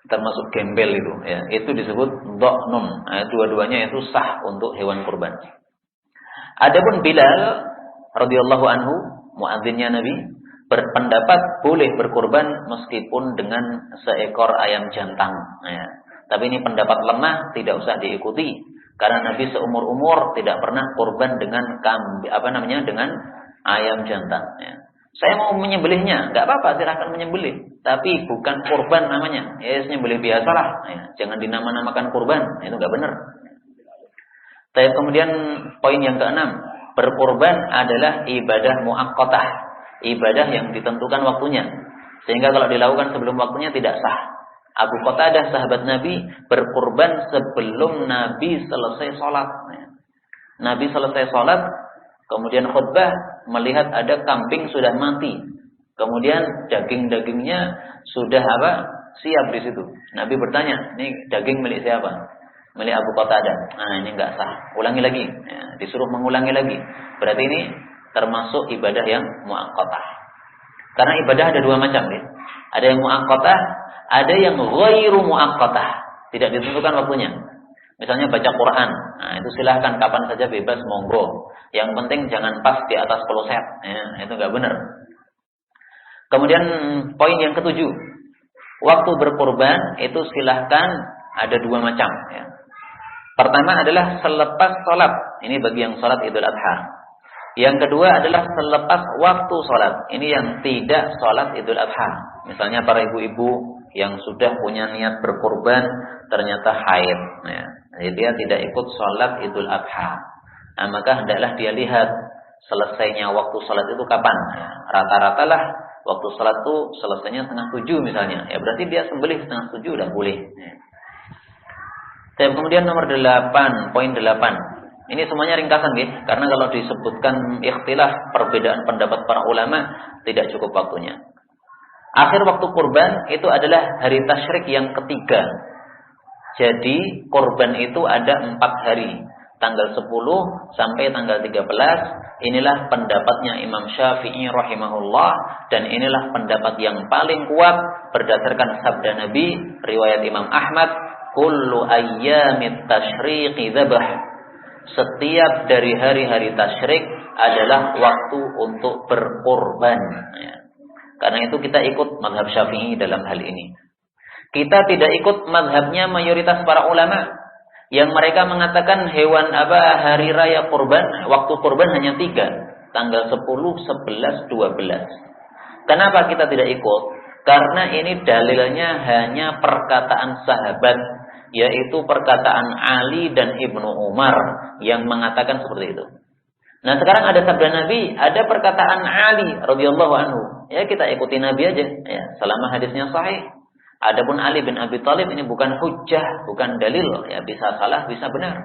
termasuk gembel itu, ya. Itu disebut dha'nun. Nah, dua-duanya itu sah untuk hewan kurban. Adapun Bilal radhiyallahu anhu, muadzinnya Nabi, berpendapat boleh berkurban meskipun dengan seekor ayam jantan. Ya. Tapi ini pendapat lemah, tidak usah diikuti, karena Nabi seumur-umur tidak pernah kurban dengan dengan ayam jantan. Ya. Saya mau menyembelihnya, nggak apa-apa, silahkan menyembelih. Tapi bukan kurban namanya. Ya, menyembelih biasalah. Ya, jangan dinama-namakan kurban, itu nggak benar. Tapi kemudian poin yang keenam, berkurban adalah ibadah muaqqatah, ibadah yang ditentukan waktunya. Sehingga kalau dilakukan sebelum waktunya tidak sah. Abu Qatadah sahabat Nabi berkurban sebelum Nabi selesai sholat. Nabi selesai sholat, kemudian khutbah, melihat ada kambing sudah mati. Kemudian daging-dagingnya sudah siap di situ. Nabi bertanya, ini daging milik siapa? Milik Abu Qatadah. Nah, ini enggak sah. Ulangi lagi. Ya, disuruh mengulangi lagi. Berarti ini termasuk ibadah yang muaqqatah. Karena ibadah ada 2 macam, ya. Ada yang muaqqatah, ada yang ghairu muaqqatah. Tidak ditentukan waktunya. Misalnya baca Quran, nah itu silahkan kapan saja bebas, monggo. Yang penting jangan pas di atas kloset, ya, itu nggak benar. Kemudian poin yang ketujuh, waktu berkurban itu silahkan ada 2 macam. Ya. Pertama adalah selepas sholat, ini bagi yang sholat Idul Adha. Yang kedua adalah selepas waktu sholat, ini yang tidak sholat Idul Adha. Misalnya para ibu-ibu yang sudah punya niat berkurban ternyata haid, ya. Jadi dia tidak ikut sholat Idul Adha. Nah, maka hendaklah dia lihat selesainya waktu sholat itu kapan. Ya. Rata-rata lah waktu sholat itu selesainya 6:30 misalnya. Ya berarti dia sembelih 6:30 udah boleh. Ya. Dan kemudian nomor 8, poin 8. Ini semuanya ringkasan, ya. Karena kalau disebutkan ikhtilaf, perbedaan pendapat para ulama, tidak cukup waktunya. Akhir waktu kurban itu adalah hari tasyrik yang ketiga. Jadi kurban itu ada 4 hari. tanggal 10 sampai tanggal 13. Inilah pendapatnya Imam Syafi'i rahimahullah, dan inilah pendapat yang paling kuat berdasarkan sabda Nabi riwayat Imam Ahmad, kullu ayyamit tasyriqi dzabah. Setiap dari hari-hari tasyrik adalah waktu untuk berkorban. Karena itu kita ikut mazhab Syafi'i dalam hal ini. Kita tidak ikut mazhabnya mayoritas para ulama yang mereka mengatakan hari raya kurban, waktu kurban hanya 3, tanggal 10, 11, 12. Kenapa kita tidak ikut? Karena ini dalilnya hanya perkataan sahabat, yaitu perkataan Ali dan Ibnu Umar yang mengatakan seperti itu. Nah, sekarang ada sabda Nabi, ada perkataan Ali radhiyallahu anhu. Ya, kita ikuti Nabi aja, ya, selama hadisnya sahih. Adapun Ali bin Abi Thalib ini bukan hujjah, bukan dalil, ya, bisa salah, bisa benar.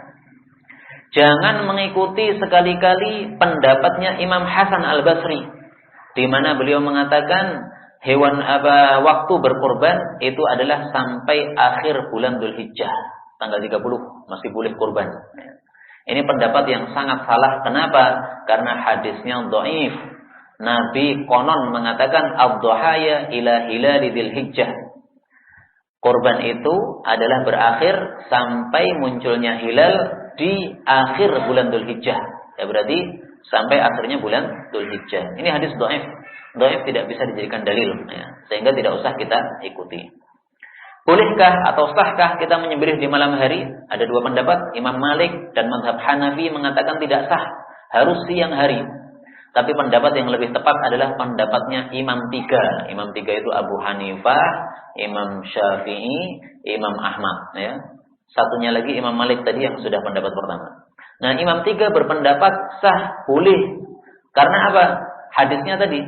Jangan mengikuti sekali-kali pendapatnya Imam Hasan Al-Basri, di mana beliau mengatakan waktu berkorban itu adalah sampai akhir bulan Dzulhijjah, tanggal 30 masih boleh kurban. Ini pendapat yang sangat salah. Kenapa? Karena hadisnya dhaif. Nabi konon mengatakan ad-dhahaya ila hilali Dzulhijjah. Kurban itu adalah berakhir sampai munculnya hilal di akhir bulan Dzulhijjah. Ya, berarti sampai akhirnya bulan Dzulhijjah. Ini hadis dhaif. Dhaif tidak bisa dijadikan dalil, ya, sehingga tidak usah kita ikuti. Bolehkah atau sahkah kita menyembelih di malam hari? Ada dua pendapat. Imam Malik dan mazhab Hanafi mengatakan tidak sah, harus siang hari. Tapi pendapat yang lebih tepat adalah pendapatnya Imam 3. Imam 3 itu Abu Hanifah, Imam Syafi'i, Imam Ahmad. Ya. Satunya lagi Imam Malik tadi yang sudah pendapat pertama. Nah, Imam 3 berpendapat sah, boleh. Karena apa? Hadisnya tadi.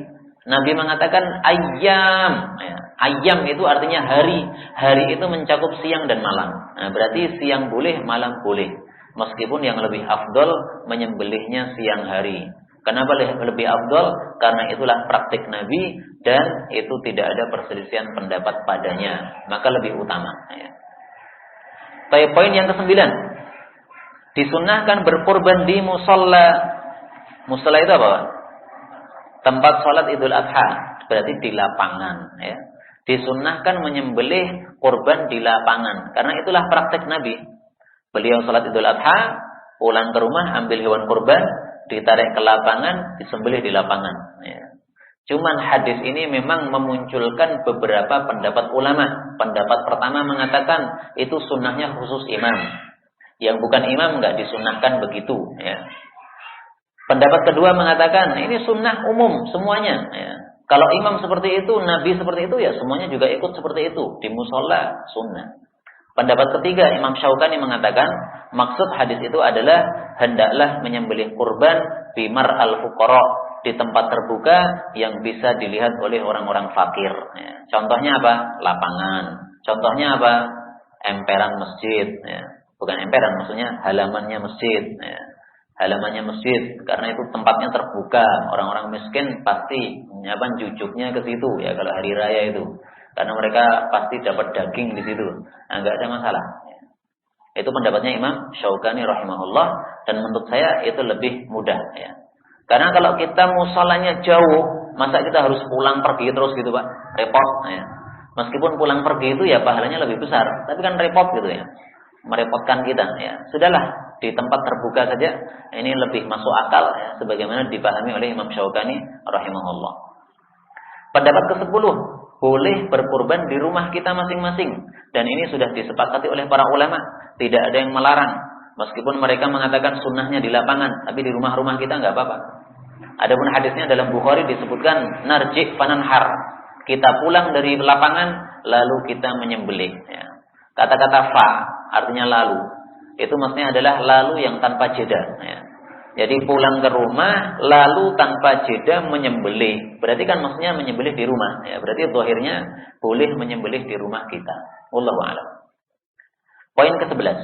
Nabi mengatakan ayyam. Ya. Ayyam itu artinya hari. Hari itu mencakup siang dan malam. Nah, berarti siang boleh, malam boleh. Meskipun yang lebih afdol menyembelihnya siang hari. Kenapa lebih afdol? Karena itulah praktik Nabi dan itu tidak ada perselisihan pendapat padanya. Maka lebih utama. Ya. Poin yang ke-9. Disunnahkan berkorban di musalla. Musalla itu apa? Tempat sholat Idul Adha. Berarti di lapangan. Ya. Disunnahkan menyembelih korban di lapangan. Karena itulah praktik Nabi. Beliau sholat Idul Adha, pulang ke rumah, ambil hewan korban, ditarik ke lapangan, disembelih di lapangan. Ya. Cuman hadis ini memang memunculkan beberapa pendapat ulama. Pendapat pertama mengatakan itu sunnahnya khusus imam. Yang bukan imam nggak disunnahkan begitu. Ya. Pendapat kedua mengatakan ini sunnah umum semuanya. Ya. Kalau imam seperti itu, Nabi seperti itu, ya semuanya juga ikut seperti itu. Di musola sunnah. Pendapat ketiga, Imam Syaukani mengatakan maksud hadis itu adalah hendaklah menyembelih kurban bimar al-fuqara, di tempat terbuka yang bisa dilihat oleh orang-orang fakir. Ya. Contohnya apa? Lapangan. Contohnya apa? Emperan masjid. Ya. Bukan emperan, maksudnya halamannya masjid. Ya. Halamannya masjid, karena itu tempatnya terbuka. Orang-orang miskin pasti jujuknya ke situ ya kalau hari raya itu. Karena mereka pasti dapat daging di situ. Nah, enggak ada masalah. Itu pendapatnya Imam Syaukani rahimahullah, dan menurut saya itu lebih mudah ya. Karena kalau kita musholanya jauh, masa kita harus pulang pergi terus gitu, Pak? Repot ya. Meskipun pulang pergi itu ya pahalanya lebih besar, tapi kan repot gitu ya. Merepotkan kita ya. Sudahlah, di tempat terbuka saja. Ini lebih masuk akal ya, sebagaimana dipahami oleh Imam Syaukani rahimahullah. Pendapat ke-10, boleh berkurban di rumah kita masing-masing. Dan ini sudah disepakati oleh para ulama. Tidak ada yang melarang. Meskipun mereka mengatakan sunnahnya di lapangan, tapi di rumah-rumah kita nggak apa-apa. Adapun hadisnya dalam Bukhari disebutkan narji' fananhar. Kita pulang dari lapangan, lalu kita menyembelih. Ya. Kata-kata fa artinya lalu. Itu maksudnya adalah lalu yang tanpa jeda. Ya. Jadi pulang ke rumah lalu tanpa jeda menyembelih. Berarti kan maksudnya menyembelih di rumah. Ya, berarti zahirnya boleh menyembelih di rumah kita. Wallahu a'lam. Poin ke-11.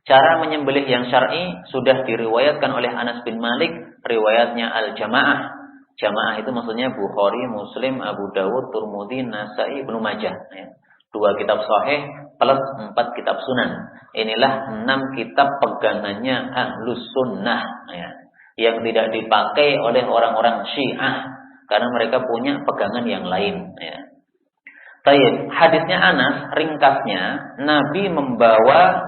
Cara menyembelih yang syar'i sudah diriwayatkan oleh Anas bin Malik, riwayatnya al-jamaah. Jamaah itu maksudnya Bukhari, Muslim, Abu Dawud, Tirmidzi, Nasa'i, Ibnu Majah. Ya. 2 kitab sahih plus 4 kitab sunan. Inilah 6 kitab pegangannya Ahlus Sunnah ya, yang tidak dipakai oleh orang-orang Syiah karena mereka punya pegangan yang lain ya. Baik, hadisnya Anas ringkasnya, Nabi membawa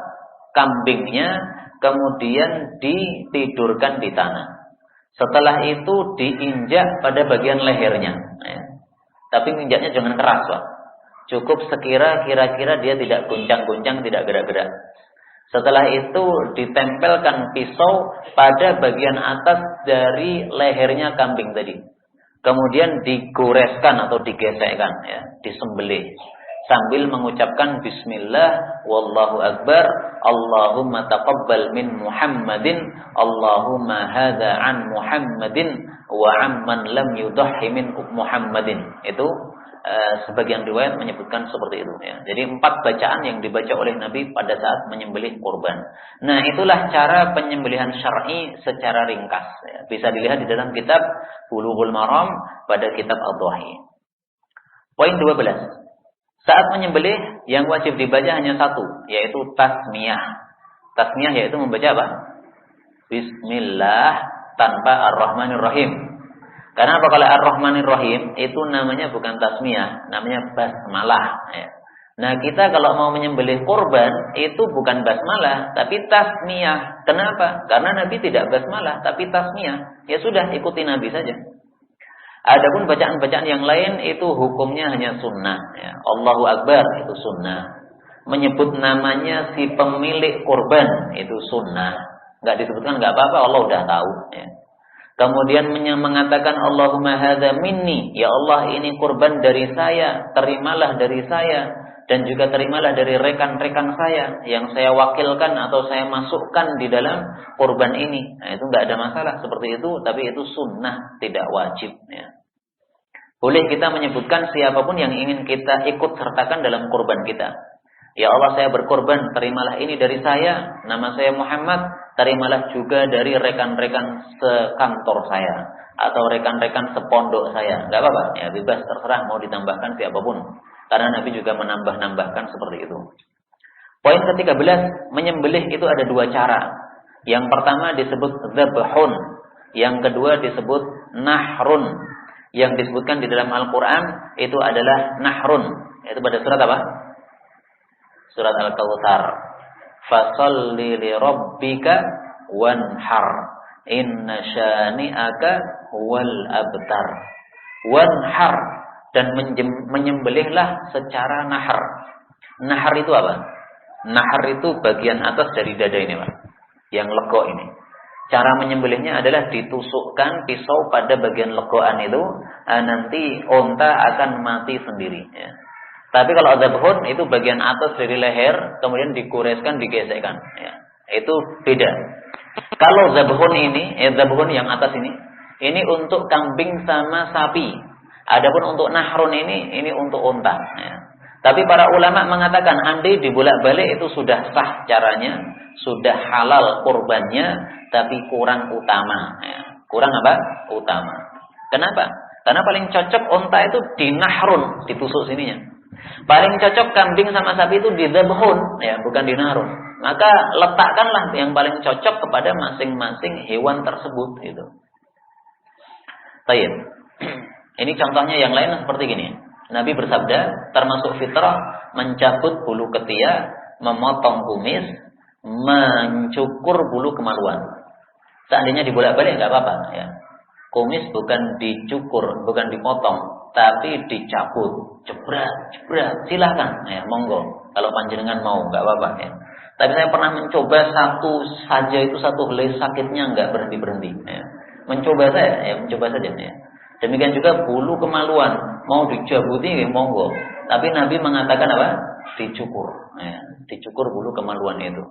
kambingnya kemudian ditidurkan di tanah. Setelah itu diinjak pada bagian lehernya ya. Tapi injaknya jangan keras, Pak. Cukup kira-kira dia tidak guncang-guncang, tidak gerak-gerak. Setelah itu ditempelkan pisau pada bagian atas dari lehernya kambing tadi. Kemudian digoreskan atau digesekkan ya, disembelih sambil mengucapkan bismillah wallahu akbar, Allahumma taqabbal min Muhammadin, Allahumma hadza an Muhammadin wa amman lam yudahhi min Muhammadin. Itu sebagian riwayat menyebutkan seperti itu ya. Jadi 4 bacaan yang dibaca oleh Nabi pada saat menyembelih kurban. Nah, itulah cara penyembelihan syar'i secara ringkas ya. Bisa dilihat di dalam kitab Bulughul Maram pada kitab Ad-Dhahi. Poin 12. Saat menyembelih yang wajib dibaca hanya satu, yaitu tasmiyah. Tasmiyah yaitu membaca apa? Bismillah tanpa Ar-Rahmanir Rahim. Karena apa, kalau Ar-Rahmanir Rahim itu namanya bukan tasmiyah, namanya basmalah ya. Nah, kita kalau mau menyembelih kurban itu bukan basmalah tapi tasmiyah. Kenapa? Karena Nabi tidak basmalah tapi tasmiyah. Ya sudah, ikuti Nabi saja. Adapun bacaan-bacaan yang lain itu hukumnya hanya sunnah ya. Allahu Akbar itu sunnah. Menyebut namanya si pemilik kurban itu sunnah. Enggak disebutkan enggak apa-apa, Allah udah tahu ya. Kemudian mengatakan Allahumma hadza minni, ya Allah ini kurban dari saya, terimalah dari saya dan juga terimalah dari rekan-rekan saya yang saya wakilkan atau saya masukkan di dalam kurban ini. Nah, itu enggak ada masalah seperti itu, tapi itu sunnah, tidak wajib ya. Boleh kita menyebutkan siapapun yang ingin kita ikut sertakan dalam kurban kita. Ya Allah, saya berkorban, terimalah ini dari saya, nama saya Muhammad, terimalah juga dari rekan-rekan sekantor saya atau rekan-rekan sepondok saya. Enggak apa-apa, ya bebas, terserah mau ditambahkan siapapun. Karena Nabi juga menambah-nambahkan seperti itu. Poin ke-13, menyembelih itu ada 2 cara. Yang pertama disebut dzabhun, yang kedua disebut nahrun. Yang disebutkan di dalam Al-Qur'an itu adalah nahrun. Itu pada surat apa? Surat Al-Kautsar. Fasholli li rabbika wanhar inna syani'aka huwal abtar. Wanhar, dan menyembelihlah secara nahar. Nahar itu apa? Nahar itu bagian atas dari dada ini, Pak. Yang legok ini. Cara menyembelihnya adalah ditusukkan pisau pada bagian legokan itu, nanti unta akan mati sendiri ya. Tapi kalau dzabhun itu bagian atas dari leher, kemudian dikureskan, digesekkan. Ya, itu beda. Kalau dzabhun ini, dzabhun yang atas ini untuk kambing sama sapi. Adapun untuk nahrun ini untuk unta. Ya. Tapi para ulama mengatakan, andai dibolak-balik itu sudah sah caranya, sudah halal kurbannya, tapi kurang utama. Ya. Kurang apa? Utama. Kenapa? Karena paling cocok unta itu di nahrun, ditusuk sininya. Paling cocok kambing sama sapi itu di dzabhun, ya, bukan di nahrun. Maka letakkanlah yang paling cocok kepada masing-masing hewan tersebut gitu. Baik. Ini contohnya yang lain seperti gini. Nabi bersabda, termasuk fitrah mencabut bulu ketiak, memotong kumis, mencukur bulu kemaluan. Seandainya dibolak-balik enggak apa-apa ya. Kumis bukan dicukur, bukan dipotong, tapi dicabut, jebrat, silakan ya, monggo. Kalau panjenengan mau, enggak apa-apa ya. Tapi saya pernah mencoba satu saja itu satu helai sakitnya enggak berhenti ya. Mencoba saja ya. Demikian juga bulu kemaluan, mau dicabuti ya, monggo. Tapi Nabi mengatakan apa? Dicukur ya. Dicukur bulu kemaluan itu.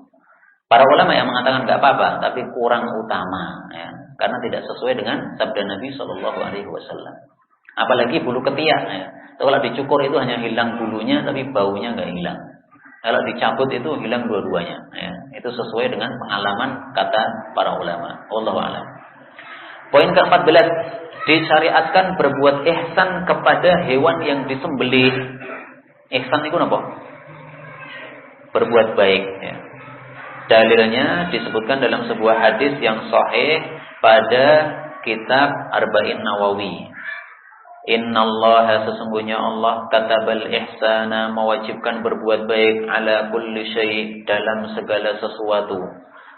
Para ulama yang mengatakan enggak apa-apa, tapi kurang utama ya. Karena tidak sesuai dengan sabda Nabi SAW. Apalagi bulu ketiak ya. Kalau dicukur itu hanya hilang bulunya, tapi baunya enggak hilang. Kalau dicabut itu hilang dua-duanya ya. Itu sesuai dengan pengalaman kata para ulama. Wallahu a'lam. Poin ke-14, disyariatkan berbuat ihsan kepada hewan yang disembelih. Ihsan itu apa? berbuat baik. Ya. Dalilnya disebutkan dalam sebuah hadis yang sahih pada kitab Arba'in Nawawi. Innallaha, sesungguhnya Allah, katabal ihsana, mewajibkan berbuat baik, ala kulli syai', dalam segala sesuatu.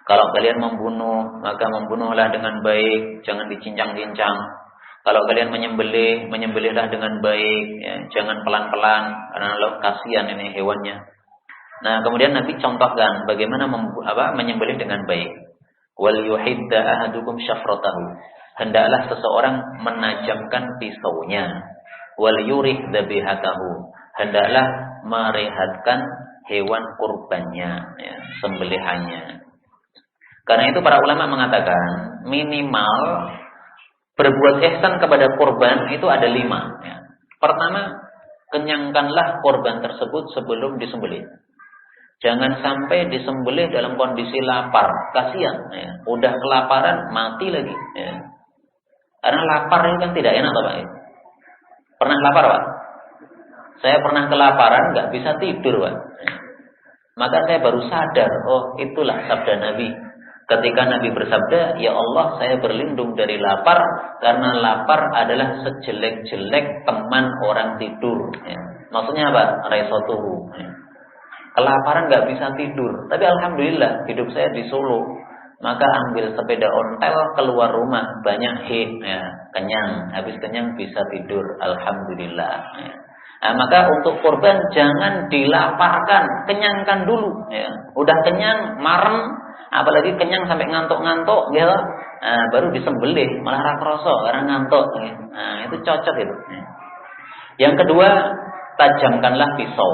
Kalau kalian membunuh, maka membunuhlah dengan baik, jangan dicincang-cincang. Kalau kalian menyembelih, menyembelihlah dengan baik, ya, jangan pelan-pelan, karena kasihan ini hewannya. Nah, kemudian Nabi contohkan bagaimana menyembelih dengan baik. Wal yuhidda ahadukum syafratahu. Hendaklah seseorang menajamkan pisaunya. Wal yurih dzabihatahu. Hendaklah merehatkan hewan kurbannya, ya, sembelihannya. Karena itu para ulama mengatakan minimal berbuat ihsan kepada kurban itu ada 5. Ya. Pertama, kenyangkanlah kurban tersebut sebelum disembelih. Jangan sampai disembelih dalam kondisi lapar, kasihan. Ya. Udah kelaparan, mati lagi. Ya. Karena lapar itu kan tidak enak, Pak. Pernah lapar, Pak? Saya pernah kelaparan, nggak bisa tidur, Pak. Ya. Maka saya baru sadar, oh itulah sabda Nabi. Ketika Nabi bersabda, ya Allah, saya berlindung dari lapar, karena lapar adalah sejelek-jelek teman orang tidur. Ya. Maksudnya apa? Resotuhu. Ya. Kelaparan nggak bisa tidur, tapi alhamdulillah hidup saya di Solo, maka ambil sepeda ontel keluar rumah banyak ya, kenyang, habis kenyang bisa tidur, alhamdulillah. Ya. Nah, maka untuk kurban jangan dilaparkan, kenyangkan dulu. Ya. Udah kenyang, marem, apalagi kenyang sampai ngantuk-ngantuk, gitu, nah, baru disembelih, malah rakroso karena ngantuk. Ya. Nah, itu cocok itu. Ya. Yang kedua, tajamkanlah pisau.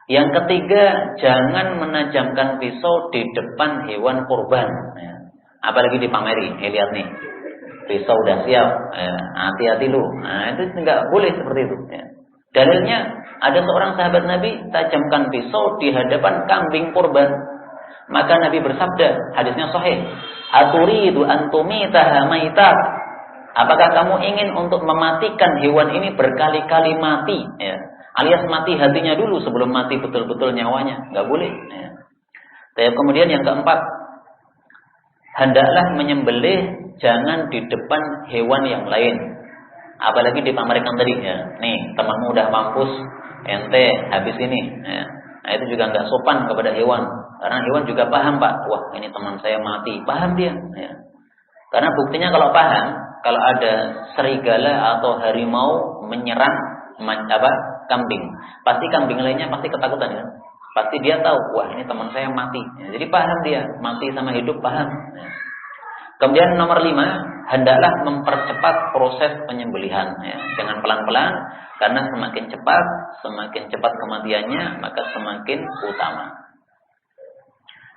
Yang ketiga, jangan menajamkan pisau di depan hewan kurban. Ya. Apalagi dipameri. Lihat nih, pisau udah siap. Ya. Hati-hati lu. Nah, itu nggak boleh seperti itu. Ya. Dalilnya, ada seorang sahabat Nabi tajamkan pisau di hadapan kambing kurban. Maka Nabi bersabda, hadisnya sahih, aturidu antumitaha maitat. Apakah kamu ingin untuk mematikan hewan ini berkali-kali mati? Ya. Alias mati hatinya dulu sebelum mati betul-betul nyawanya. Nggak boleh. Ya. Kemudian yang keempat, hendaklah menyembelih jangan di depan hewan yang lain. Apalagi dipamerkan tadi. Ya. Nih, temanmu udah mampus, ente habis ini. Ya. Nah, itu juga nggak sopan kepada hewan. Karena hewan juga paham, Pak. Wah, ini teman saya mati. Paham dia. Ya. Karena buktinya kalau paham, kalau ada serigala atau harimau menyerang kambing, pasti kambing lainnya pasti ketakutan, kan? Pasti dia tahu, wah ini teman saya mati. Ya, jadi paham dia, mati sama hidup paham. Ya. Kemudian nomor 5, hendaklah mempercepat proses penyembelihan. Ya. Jangan pelan-pelan, karena semakin cepat kematiannya, maka semakin utama.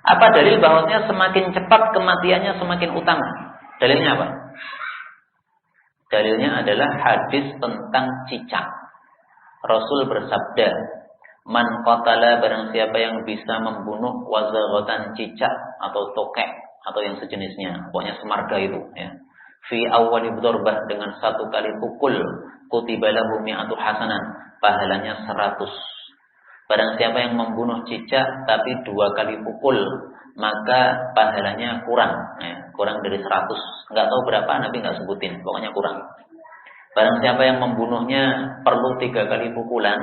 Apa dalil bahwasanya semakin cepat kematiannya semakin utama? Dalilnya apa? Dalilnya adalah hadis tentang cicak. Rasul bersabda, man qatala, barang siapa yang bisa membunuh wazaghatan, cicak atau tokek atau yang sejenisnya, pokoknya semarga itu, ya. Fi awwali dharbah, dengan 1 kali pukul, kutiba lahu mi'atu hasanah, pahalanya 100. Barang siapa yang membunuh cicak tapi 2 kali pukul, maka pahalanya kurang, ya, kurang dari 100. Enggak tahu berapa, Nabi enggak sebutin, pokoknya kurang. Barang siapa yang membunuhnya perlu 3 kali pukulan,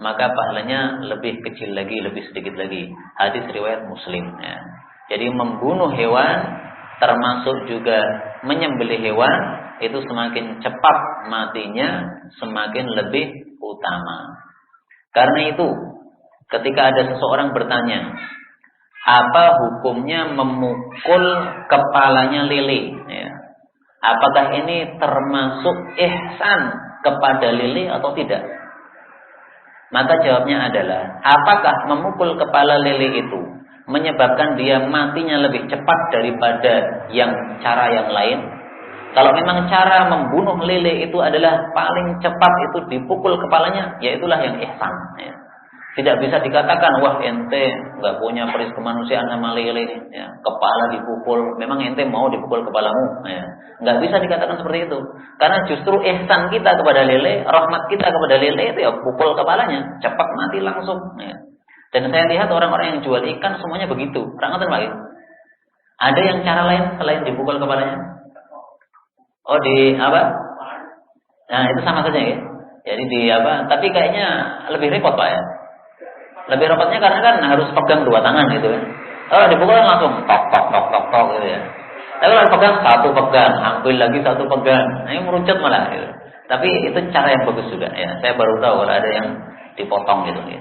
maka pahalanya lebih kecil lagi, lebih sedikit lagi. Hadis riwayat Muslim. Ya. Jadi membunuh hewan, termasuk juga menyembelih hewan, itu semakin cepat matinya, semakin lebih utama. Karena itu, ketika ada seseorang bertanya, apa hukumnya memukul kepalanya lele? Ya. Apakah ini termasuk ihsan kepada lele atau tidak? Maka jawabnya adalah, apakah memukul kepala lele itu menyebabkan dia matinya lebih cepat daripada cara yang lain? Kalau memang cara membunuh lele itu adalah paling cepat itu dipukul kepalanya, ya itulah yang ihsan. Ya. Tidak bisa dikatakan, wah ente nggak punya peris kemanusiaan sama lele ini, ya. Kepala dipukul, memang ente mau dipukul kepalamu, ya. Nggak bisa dikatakan seperti itu. Karena justru ihsan kita kepada lele, rahmat kita kepada lele itu ya pukul kepalanya, cepat mati langsung. Ya. Dan saya lihat orang-orang yang jual ikan semuanya begitu. Orang ngoten Pak. Ada yang cara lain selain dipukul kepalanya? Oh, di apa? Nah, itu sama saja ya. Jadi di apa? Tapi kayaknya lebih repot Pak ya. Lebih repotnya karena kan harus pegang dua tangan gitu kan. Oh, dipukul langsung tok tok tok tok tok gitu ya. Tapi kalau pegang satu pegang, ambil lagi satu pegang. Nah, ini meruncut malah gitu. Tapi itu cara yang bagus juga ya. Saya baru tahu kalau ada yang dipotong gitu ya.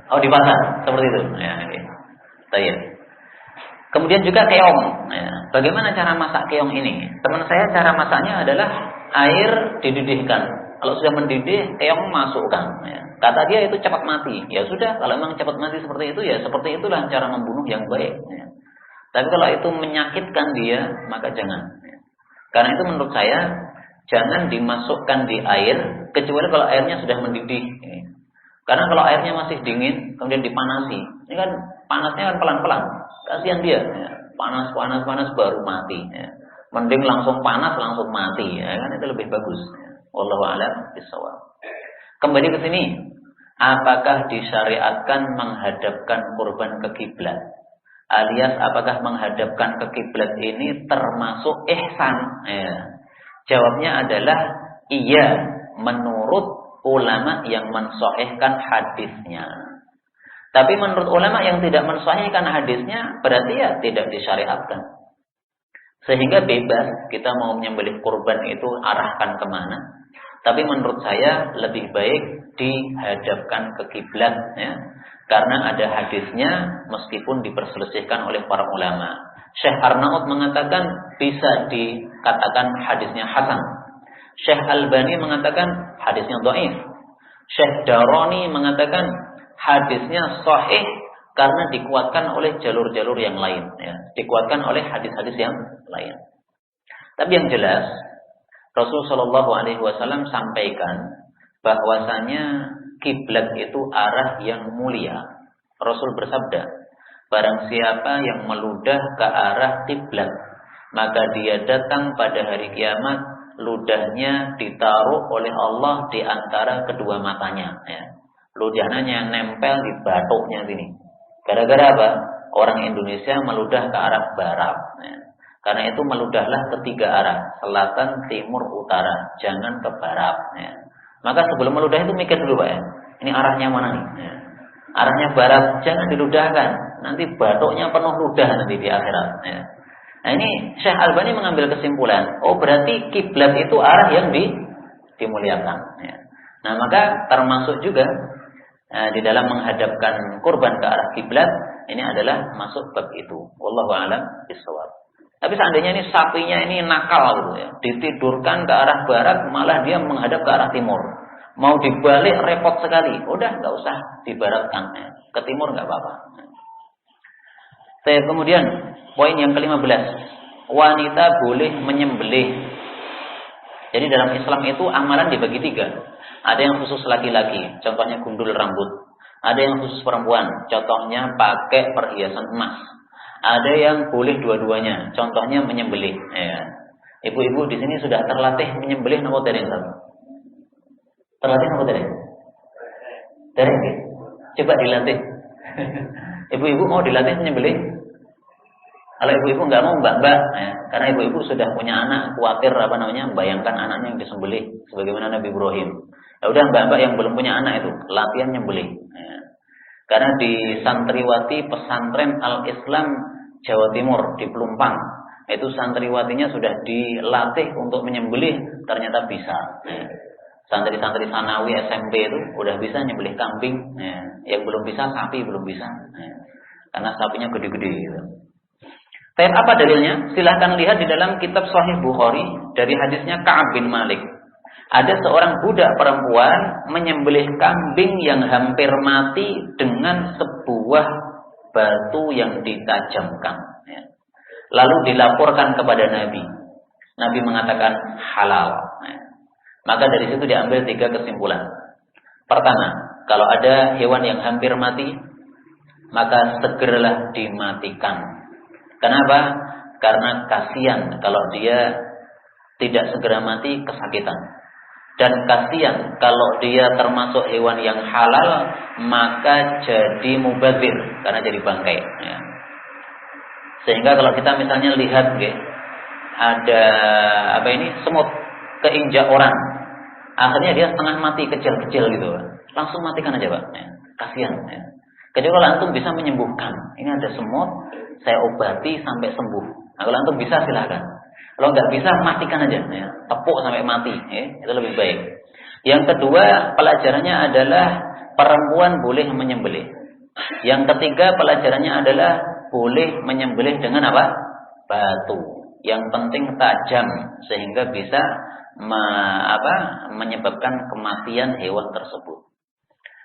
Oh, di pasar seperti itu. Ya, oke. Baik. Kemudian juga keong. Ya. Bagaimana cara masak keong ini? Teman saya cara masaknya adalah air dididihkan. Kalau sudah mendidih, keong masukkan. Ya. Kata dia itu cepat mati. Ya sudah, kalau memang cepat mati seperti itu, ya seperti itulah cara membunuh yang baik. Ya. Tapi kalau itu menyakitkan dia, maka jangan. Ya. Karena itu menurut saya, jangan dimasukkan di air, kecuali kalau airnya sudah mendidih. Ya. Karena kalau airnya masih dingin, kemudian dipanasi, ini kan panasnya kan pelan-pelan. Kasihan dia, ya. Panas baru mati. Ya. Mending langsung panas langsung mati, ya kan itu lebih bagus. Ya. Wallahu a'lam bishawab. Kembali ke sini, apakah disyariatkan menghadapkan kurban ke kiblat? Alias apakah menghadapkan ke kiblat ini termasuk ihsan? Ya. Jawabnya adalah iya, menurut ulama yang mensahihkan hadisnya. Tapi menurut ulama yang tidak mensahihkan hadisnya, berarti ya tidak disyariatkan. Sehingga bebas kita mau menyembelih kurban itu arahkan kemana. Tapi menurut saya lebih baik dihadapkan ke kiblat, ya. Karena ada hadisnya meskipun diperselisihkan oleh para ulama. Syekh Arnaud mengatakan bisa dikatakan hadisnya hasan. Syekh Albani mengatakan hadisnya dhaif. Syekh Darani mengatakan hadisnya sahih karena dikuatkan oleh jalur-jalur yang lain, ya. Dikuatkan oleh hadis-hadis yang lain. Tapi yang jelas Rasulullah Shallallahu Alaihi Wasallam sampaikan bahwasanya kiblat itu arah yang mulia. Rasul bersabda, barang siapa yang meludah ke arah kiblat, maka dia datang pada hari kiamat, ludahnya ditaruh oleh Allah di antara kedua matanya. Ya. Ludahnya nempel di batuknya sini. Gara-gara apa? Orang Indonesia meludah ke arah barat. Ya. Karena itu meludahlah ketiga arah, selatan, timur, utara, jangan ke barat. Ya. Maka sebelum meludah itu mikir dulu Pak ya, ini arahnya mana nih? Ya. Arahnya barat, jangan diludahkan, nanti batuknya penuh ludah nanti di akhirat. Ya. Nah ini Syekh Albani mengambil kesimpulan, oh berarti kiblat itu arah yang dimuliakan. Ya. Nah maka termasuk juga di dalam menghadapkan kurban ke arah kiblat, ini adalah masuk bab itu. Wallahu a'lam bishawab. Tapi seandainya ini sapinya ini nakal gitu ya, ditidurkan ke arah barat, malah dia menghadap ke arah timur. Mau dibalik repot sekali. Udah nggak usah dibaratkan, ya. Ke timur nggak apa-apa. Kemudian poin yang ke-15, wanita boleh menyembelih. Jadi dalam Islam itu amalan dibagi 3. Ada yang khusus laki-laki, contohnya gundul rambut. Ada yang khusus perempuan, contohnya pakai perhiasan emas. Ada yang boleh dua-duanya, contohnya menyembelih. Ya. Ibu-ibu di sini sudah terlatih menyembelih nopo dereng? Terlatih nopo dereng? Dereng ya? Coba dilatih. Ibu-ibu mau dilatih menyembelih? Kalau ibu-ibu nggak mau mbak-mbak, ya. Karena ibu-ibu sudah punya anak, khawatir bayangkan anaknya yang disembelih, sebagaimana Nabi Ibrahim. Ya udah mbak-mbak yang belum punya anak itu latihan nyembelih. Ya. Karena di santriwati pesantren Al-Islam Jawa Timur di Pelumpang, itu santriwatinya sudah dilatih untuk menyembelih, ternyata bisa. Ya. Santri-santri Sanawi SMP itu udah bisa nyembelih kambing. Ya. Yang belum bisa sapi belum bisa. Ya. Karena sapinya gede-gede. Gitu. Tapi apa dalilnya? Silahkan lihat di dalam kitab Sahih Bukhari dari hadisnya Ka'ab bin Malik. Ada seorang budak perempuan menyembelih kambing yang hampir mati dengan sebuah batu yang ditajamkan. Ya. Lalu dilaporkan kepada Nabi. Nabi mengatakan halal. Ya. Maka dari situ diambil 3 kesimpulan. Pertama, kalau ada hewan yang hampir mati, maka segeralah dimatikan. Kenapa? Karena kasihan kalau dia tidak segera mati kesakitan. Dan kasihan kalau dia termasuk hewan yang halal, maka jadi mubadzir karena jadi bangkai. Ya. Sehingga kalau kita misalnya lihat, ada semut keinjak orang, akhirnya dia setengah mati kecil-kecil gitu, langsung matikan aja Pak. Ya. Kasihan. Ya. Kecuali kalau antum bisa menyembuhkan, ini ada semut, saya obati sampai sembuh. Nah, kalau antum bisa silakan. Kalau nggak bisa matikan aja, ya. Tepuk sampai mati, ya. Itu lebih baik. Yang kedua pelajarannya adalah perempuan boleh menyembelih. Yang ketiga pelajarannya adalah boleh menyembelih dengan apa? Batu. Yang penting tajam sehingga bisa menyebabkan kematian hewan tersebut.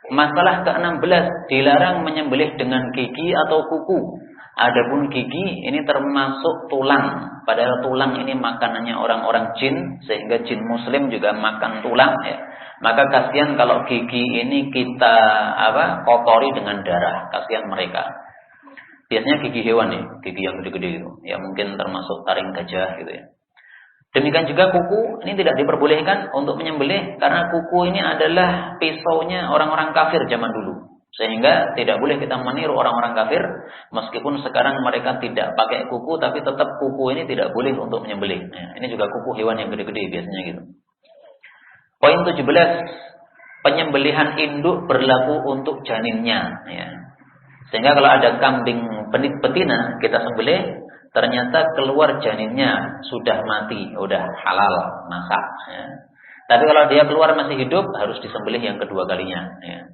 Masalah ke-16 dilarang menyembelih dengan gigi atau kuku. Adapun gigi ini termasuk tulang. Padahal tulang ini makanannya orang-orang jin, sehingga jin muslim juga makan tulang, ya. Maka kasihan kalau gigi ini kita kotori dengan darah, kasihan mereka. Biasanya gigi hewan nih, gigi yang gede-gede itu, ya mungkin termasuk taring gajah gitu ya. Demikian juga kuku ini tidak diperbolehkan untuk menyembelih karena kuku ini adalah pisaunya orang-orang kafir zaman dulu. Sehingga tidak boleh kita meniru orang-orang kafir, meskipun sekarang mereka tidak pakai kuku, tapi tetap kuku ini tidak boleh untuk menyembelih. Ya, ini juga kuku hewan yang gede-gede biasanya gitu. Poin 17, penyembelihan induk berlaku untuk janinnya. Ya. Sehingga kalau ada kambing betina kita sembelih, ternyata keluar janinnya sudah mati, sudah halal masak. Ya. Tapi kalau dia keluar masih hidup, harus disembelih yang kedua kalinya. Ya.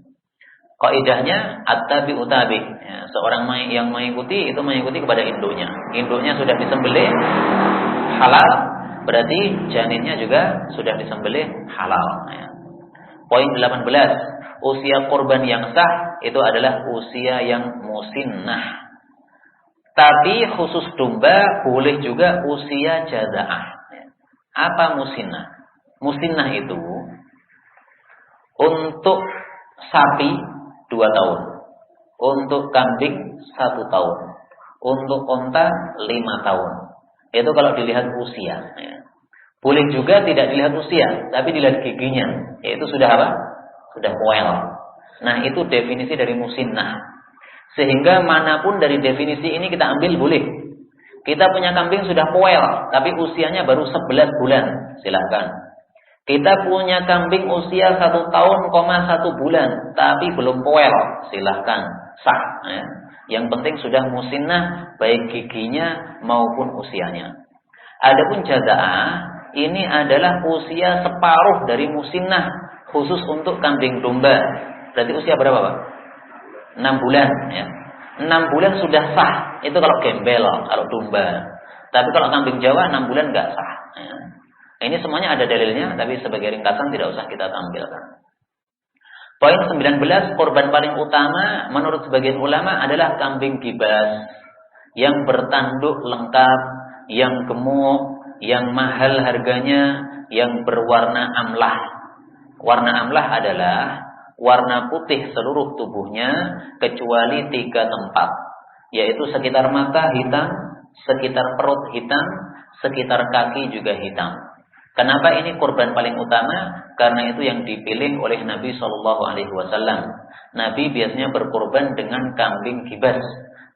Kaidahnya at-tabi'u tabi'. Ya, seorang yang mengikuti itu mengikuti kepada induknya. Induknya sudah disembelih halal, berarti janinnya juga sudah disembelih halal. Ya. Poin 18, usia kurban yang sah itu adalah usia yang musinnah. Tapi khusus domba boleh juga usia jaza'ah. Ya. Apa musinnah? Musinnah itu untuk sapi 2 tahun, untuk kambing 1 tahun, untuk onta 5 tahun. Itu kalau dilihat usia. Ya. Boleh juga tidak dilihat usia, tapi dilihat giginya. Yaitu sudah apa? Sudah poel. Nah itu definisi dari musinnah. Sehingga manapun dari definisi ini kita ambil boleh. Kita punya kambing sudah poel, tapi usianya baru 11 bulan, silakan. Kita punya kambing usia 1 tahun, 1 bulan, tapi belum poel, silahkan, sah. Ya. Yang penting sudah musinnah, baik giginya maupun usianya. Adapun jaza'ah, ini adalah usia separuh dari musinnah, khusus untuk kambing domba. Berarti usia berapa Pak? 6 bulan. Ya. 6 bulan sudah sah, itu kalau gembel, kalau domba. Tapi kalau kambing Jawa 6 bulan nggak sah. Ya. Ini semuanya ada dalilnya, tapi sebagai ringkasan tidak usah kita tampilkan. Poin 19, korban paling utama menurut sebagian ulama adalah kambing gibas yang bertanduk lengkap, yang gemuk, yang mahal harganya, yang berwarna amlah. Warna amlah adalah warna putih seluruh tubuhnya kecuali 3 tempat, yaitu sekitar mata hitam, sekitar perut hitam, sekitar kaki juga hitam. Kenapa ini korban paling utama? Karena itu yang dipilih oleh Nabi SAW. Nabi biasanya berkorban dengan kambing gibas,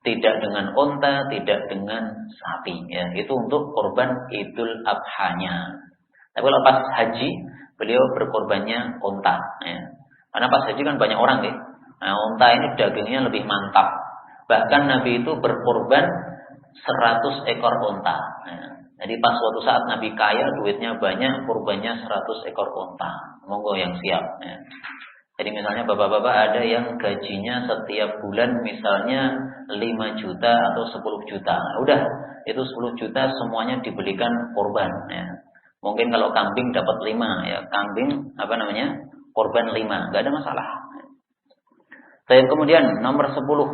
tidak dengan onta, tidak dengan sapi. Ya, itu untuk korban Idul Adha-nya. Tapi kalau pas haji, beliau berkorbannya onta. Ya. Karena pas haji kan banyak orang ya. Nah, onta ini dagingnya lebih mantap. Bahkan Nabi itu berkorban 100 ekor onta. Ya. Jadi pas suatu saat Nabi kaya, duitnya banyak, kurbannya 100 ekor onta. Monggo yang siap. Ya. Jadi misalnya bapak-bapak ada yang gajinya setiap bulan misalnya 5 juta atau 10 juta. Nah, udah, itu 10 juta semuanya dibelikan korban. Ya. Mungkin kalau kambing dapat 5, ya kambing korban 5, nggak ada masalah. Dan kemudian nomor 10,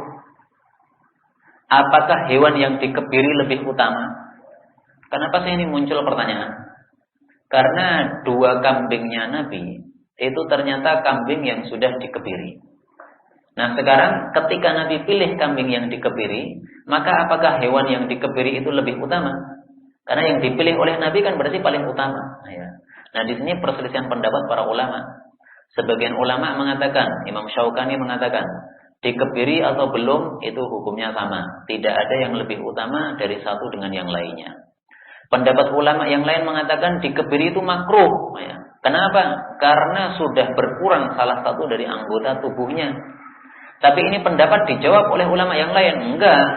apakah hewan yang dikebiri lebih utama? Kenapa sih ini muncul pertanyaan? Karena 2 kambingnya Nabi itu ternyata kambing yang sudah dikebiri. Nah sekarang ketika Nabi pilih kambing yang dikebiri, maka apakah hewan yang dikebiri itu lebih utama? Karena yang dipilih oleh Nabi kan berarti paling utama. Ya. Nah, di sini perselisihan pendapat para ulama. Sebagian ulama mengatakan, Imam Syaukani mengatakan, dikebiri atau belum itu hukumnya sama. Tidak ada yang lebih utama dari satu dengan yang lainnya. Pendapat ulama yang lain mengatakan dikebiri itu makruh. Ya. Kenapa? Karena sudah berkurang salah satu dari anggota tubuhnya. Tapi ini pendapat dijawab oleh ulama yang lain. Enggak.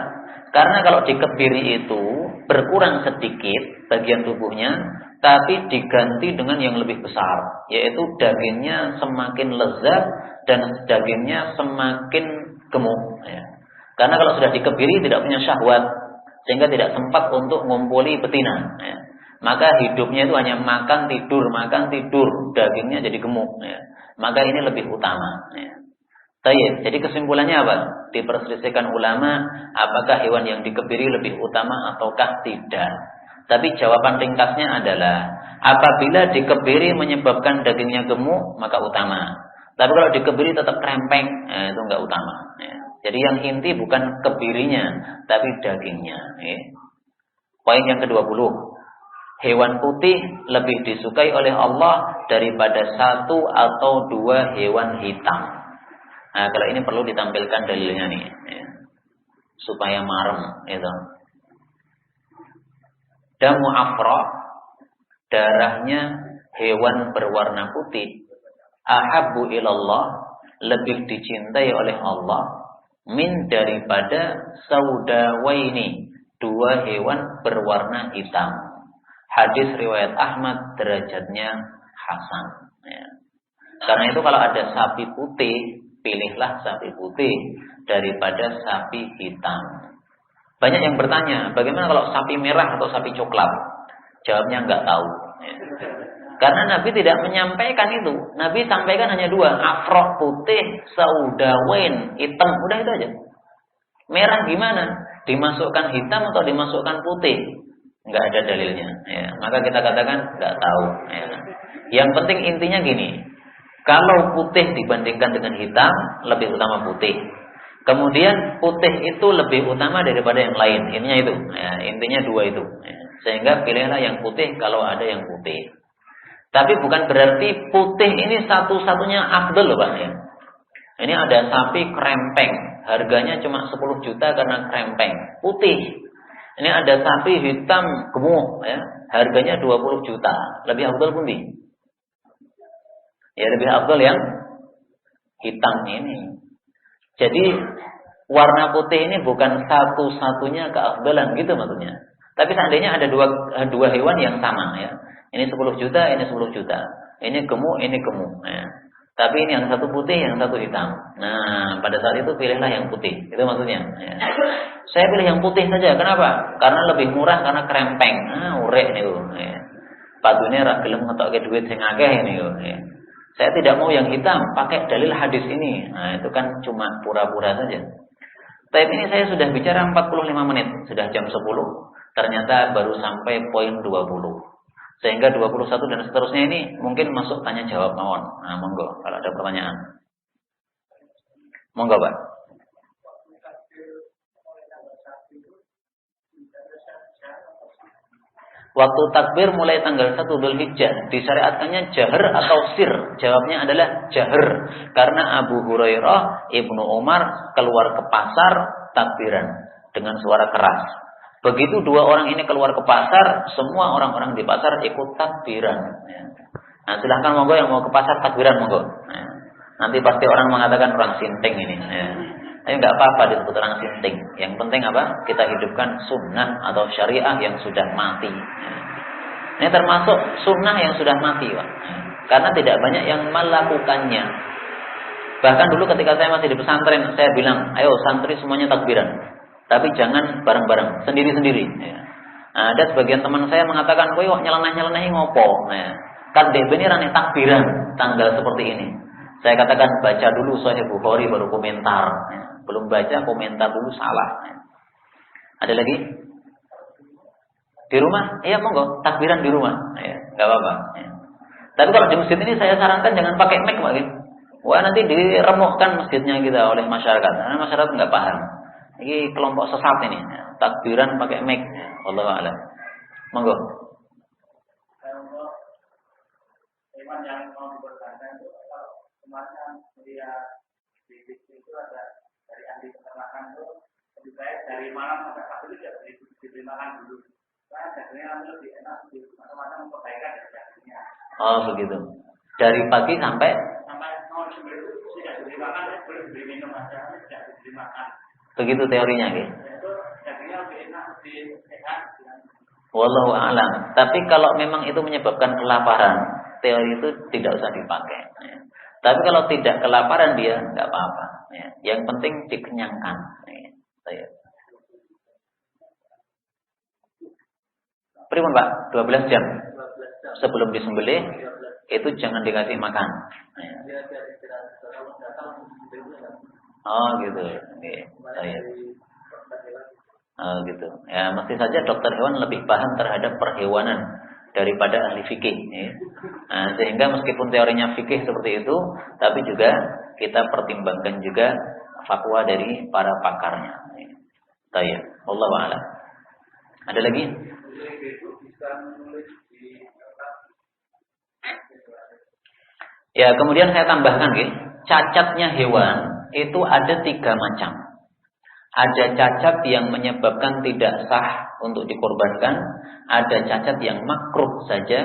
Karena kalau dikebiri itu berkurang sedikit bagian tubuhnya, tapi diganti dengan yang lebih besar, yaitu dagingnya semakin lezat dan dagingnya semakin gemuk. Ya. Karena kalau sudah dikebiri tidak punya syahwat, sehingga tidak sempat untuk ngumpuli betina. Ya. Maka hidupnya itu hanya makan tidur, dagingnya jadi gemuk. Ya. Maka ini lebih utama. Ya. Jadi kesimpulannya apa? Diperselisihkan ulama, apakah hewan yang dikebiri lebih utama ataukah tidak. Tapi jawaban ringkasnya adalah, apabila dikebiri menyebabkan dagingnya gemuk, maka utama. Tapi kalau dikebiri tetap krempeng, itu enggak utama. Ya. Jadi yang inti bukan kebirinya, tapi dagingnya. Ya. Poin yang ke-20. Hewan putih lebih disukai oleh Allah daripada satu atau dua hewan hitam. Nah, kalau ini perlu ditampilkan dalilnya nih, ya. Supaya marem, itu. Damu afra, darahnya hewan berwarna putih, ahabbu ilallah, lebih dicintai oleh Allah, min daripada saudawaini, dua hewan berwarna hitam. Hadis riwayat Ahmad, derajatnya hasan. Ya. Karena itu kalau ada sapi putih, pilihlah sapi putih daripada sapi hitam. Banyak yang bertanya, bagaimana kalau sapi merah atau sapi coklat? Jawabnya enggak tahu. Ya. Karena Nabi tidak menyampaikan itu. Nabi sampaikan hanya dua, afroh putih, saudawain hitam. Udah itu aja. Merah gimana? Dimasukkan hitam atau dimasukkan putih? Enggak ada dalilnya. Ya. Maka kita katakan enggak tahu. Ya. Yang penting intinya gini. Kalau putih dibandingkan dengan hitam, lebih utama putih. Kemudian putih itu lebih utama daripada yang lain. Intinya itu. Ya, intinya dua itu. Ya. Sehingga pilihlah yang putih kalau ada yang putih. Tapi bukan berarti putih ini satu-satunya afdal loh Pak. Ya. Ini ada sapi krempeng. Harganya cuma 10 juta karena krempeng. Putih. Ini ada sapi hitam gemuk. Ya. Harganya 20 juta. Lebih afdal pun di. Ya lebih afdal yang hitam ini. Jadi warna putih ini bukan satu-satunya keafdalan gitu maksudnya. Tapi seandainya ada dua hewan yang sama ya. Ini 10 juta, ini 10 juta. Ini gemuk, ini gemuk. Ya. Tapi ini yang satu putih, yang satu hitam. Nah, pada saat itu pilihlah yang putih. Itu maksudnya. Ya. Saya pilih yang putih saja. Kenapa? Karena lebih murah, karena krempeng. Urek nih. Ya. Padune ra gelem ngetokke duit sing akeh ini. Ya. Saya tidak mau yang hitam, pakai dalil hadis ini. Nah, itu kan cuma pura-pura saja. Tapi ini saya sudah bicara 45 menit, sudah jam 10. Ternyata baru sampai poin 20. Sehingga 21 dan seterusnya ini mungkin masuk tanya jawab mawon. Nah, monggo kalau ada pertanyaan. Monggo, Pak. Waktu takbir mulai tanggal 1 Dzulhijjah disyariatkannya jahar atau sir? Jawabnya adalah jahar. Karena Abu Hurairah, Ibnu Umar keluar ke pasar takbiran dengan suara keras. Begitu dua orang ini keluar ke pasar, semua orang-orang di pasar ikut takbiran. Nah, silahkan monggo yang mau ke pasar takbiran monggo. Nanti pasti orang mengatakan orang sinting ini. Tapi nggak apa-apa disebut orang sinting. Yang penting apa? Kita hidupkan sunnah atau syariah yang sudah mati. Ini termasuk sunnah yang sudah mati, Pak. Karena tidak banyak yang melakukannya. Bahkan dulu ketika saya masih di pesantren, saya bilang, ayo santri semuanya takbiran. Tapi jangan bareng-bareng, sendiri-sendiri. Nah, ada sebagian teman saya mengatakan, kowe kok nyeleneh-nyeleneh ngopo? Kan dek ini rane takbiran tanggal seperti ini. Saya katakan baca dulu Sahih Bukhari baru komentar. Belum baca komentar dulu salah. Ada lagi? Di rumah? Iya monggo, takbiran di rumah. Ya, enggak apa-apa. Ya. Tapi kalau di masjid ini saya sarankan jangan pakai mic, Pak. Wah, nanti diremukkan masjidnya kita oleh masyarakat. Karena masyarakat enggak paham. Ini kelompok sesat ini. Ya. Takbiran pakai mic. Wallahu a'lam. Monggo. hewan yang mau dikorbankan itu kalau kemarin melihat di TV itu ada dari ahli peternakan itu lebih baik dari malam sampai pagi itu tidak diberi makan dulu. Karena dagingnya lebih enak di macam-macam perbaikan dari dagingnya. Oh begitu. Dari pagi sampai mau diberi itu tidak diberi makan, boleh diberi minum aja, tidak diberi makan. Begitu teorinya, gitu. Itu dagingnya lebih enak, lebih sehat. Wallahu a'lam. Tapi kalau memang itu menyebabkan kelaparan, teori itu tidak usah dipakai. Ya. Tapi kalau tidak kelaparan dia nggak apa-apa. Ya. Yang penting dikenyangkan. Ya. Pripun Pak? 12 jam sebelum disembelih itu jangan dikasih makan. Ya. Oh gitu. Ya. Gitu. Ya, mesti saja dokter hewan lebih paham terhadap perhewanan daripada ahli fikih. Ya. Nah, sehingga meskipun teorinya fikih seperti itu, tapi juga kita pertimbangkan juga fatwa dari para pakarnya. Ya. Wallahu a'lam. Ada lagi? Ya, kemudian saya tambahkan, cacatnya hewan itu ada 3 macam. Ada cacat yang menyebabkan tidak sah untuk dikorbankan, ada cacat yang makruh saja,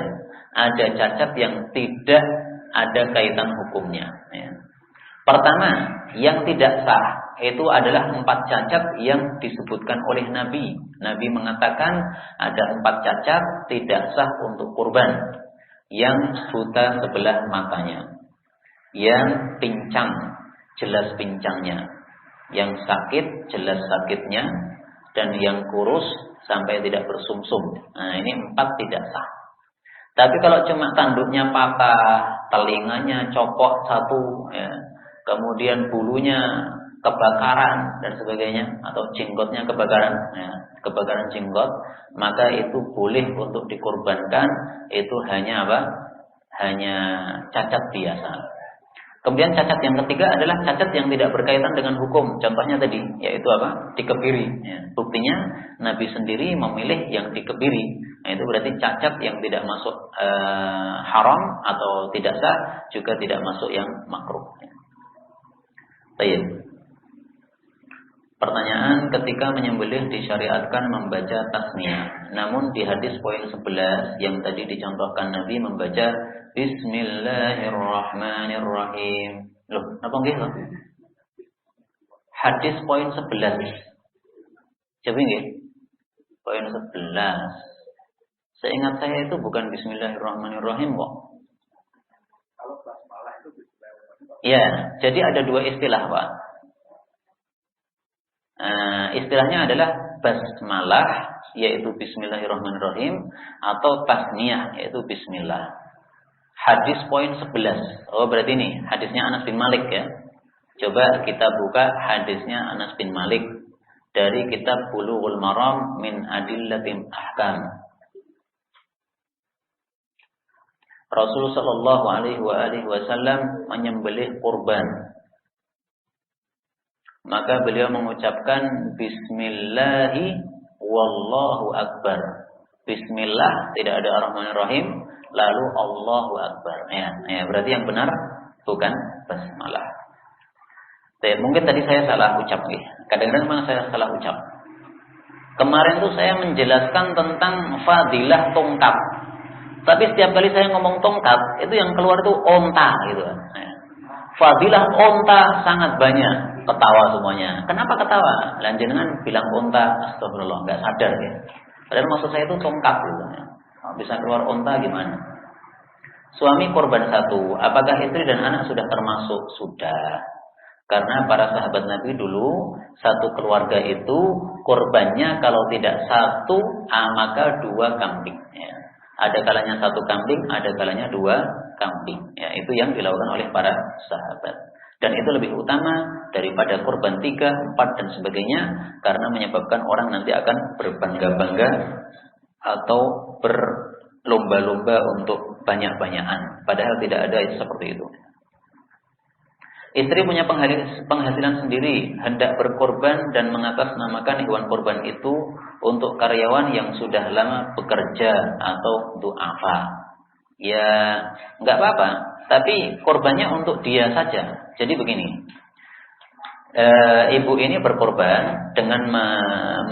ada cacat yang tidak ada kaitan hukumnya. Ya. Pertama, yang tidak sah itu adalah 4 cacat yang disebutkan oleh Nabi. Nabi mengatakan ada 4 cacat tidak sah untuk kurban. Yang buta sebelah matanya, yang pincang, jelas pincangnya, yang sakit, jelas sakitnya, dan yang kurus sampai tidak bersumsum. Nah, ini 4 tidak sah. Tapi kalau cuma tanduknya patah, telinganya copot 1, ya, kemudian bulunya kebakaran dan sebagainya, atau jenggotnya kebakaran, ya, kebakaran jenggot, maka itu boleh untuk dikorbankan. Itu hanya apa? Hanya cacat biasa. Kemudian cacat yang ketiga adalah cacat yang tidak berkaitan dengan hukum. Contohnya tadi, yaitu apa? Dikebiri. Ya. Buktinya Nabi sendiri memilih yang dikebiri. Nah, itu berarti cacat yang tidak masuk haram atau tidak sah, juga tidak masuk yang makruh. Baik. Pertanyaan, ketika menyembelih disyariatkan membaca tasmiyah. Namun di hadis poin 11 yang tadi dicontohkan Nabi membaca Bismillahirrahmanirrahim. Loh, apa nggih? Hadis poin 11. Coba nggih. Poin 11. Seingat saya itu bukan Bismillahirrahmanirrahim kok. Kalau basmalah itu Bismillahirrahmanirrahim. Ya, jadi ada 2 istilah, Pak. Istilahnya adalah basmalah, yaitu Bismillahirrahmanirrahim, atau tasniyah, yaitu Bismillah. Hadis poin 11. Oh, berarti ini hadisnya Anas bin Malik, ya. Coba kita buka hadisnya Anas bin Malik dari kitab Bulughul Maram min Adillatil Ahkam. Rasul sallallahu alaihi wasallam menyembelih kurban. Maka beliau mengucapkan Bismillahi wallahu akbar. Bismillah, tidak ada Ar-Rahmanir-Rahim, lalu Allahu akbar. Ya, berarti yang benar bukan basmalah. Mungkin tadi saya salah ucap nih. Kadang-kadang memang saya salah ucap. Kemarin tuh saya menjelaskan tentang fadilah tongkat. Tapi setiap kali saya ngomong tongkat, itu yang keluar tuh onta gitu kan. Fadilah onta sangat banyak. Ketawa semuanya. Kenapa ketawa? Lanjangan bilang onta, astagfirullah, nggak sadar ya. Padahal maksud saya itu tongkat gitu ya. Bisa keluar onta gimana? Suami korban 1, apakah istri dan anak sudah termasuk? Sudah. Karena para sahabat Nabi dulu, satu keluarga itu korbannya kalau tidak 1, maka 2 kambing. Ya. Ada kalanya 1 kambing, ada kalanya 2 kambing. Ya, itu yang dilakukan oleh para sahabat. Dan itu lebih utama daripada korban 3, 4 dan sebagainya, karena menyebabkan orang nanti akan berbangga-bangga atau berlomba-lomba untuk banyak-banyakan. Padahal tidak ada seperti itu. Istri punya penghasilan sendiri, hendak berkorban dan mengatasnamakan hewan korban itu untuk karyawan yang sudah lama bekerja atau du'afa. ya nggak apa-apa. Tapi korbannya untuk dia saja. Jadi begini, ibu ini berkorban dengan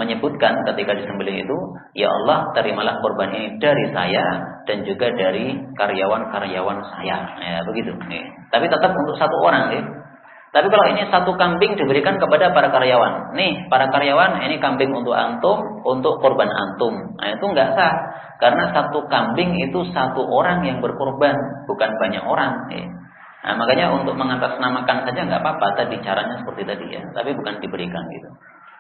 menyebutkan ketika disembelih itu, ya Allah terimalah korban ini dari saya dan juga dari karyawan-karyawan saya. Ya begitu. Tapi tetap untuk satu orang. Ya. Tapi kalau ini satu kambing diberikan kepada para karyawan. Nih, para karyawan, ini kambing untuk antum, untuk korban antum. Nah, itu enggak sah. Karena satu kambing itu satu orang yang berkorban, bukan banyak orang. Nah, makanya untuk mengatasnamakan saja enggak apa-apa. Tadi caranya seperti tadi ya. Tapi bukan diberikan gitu.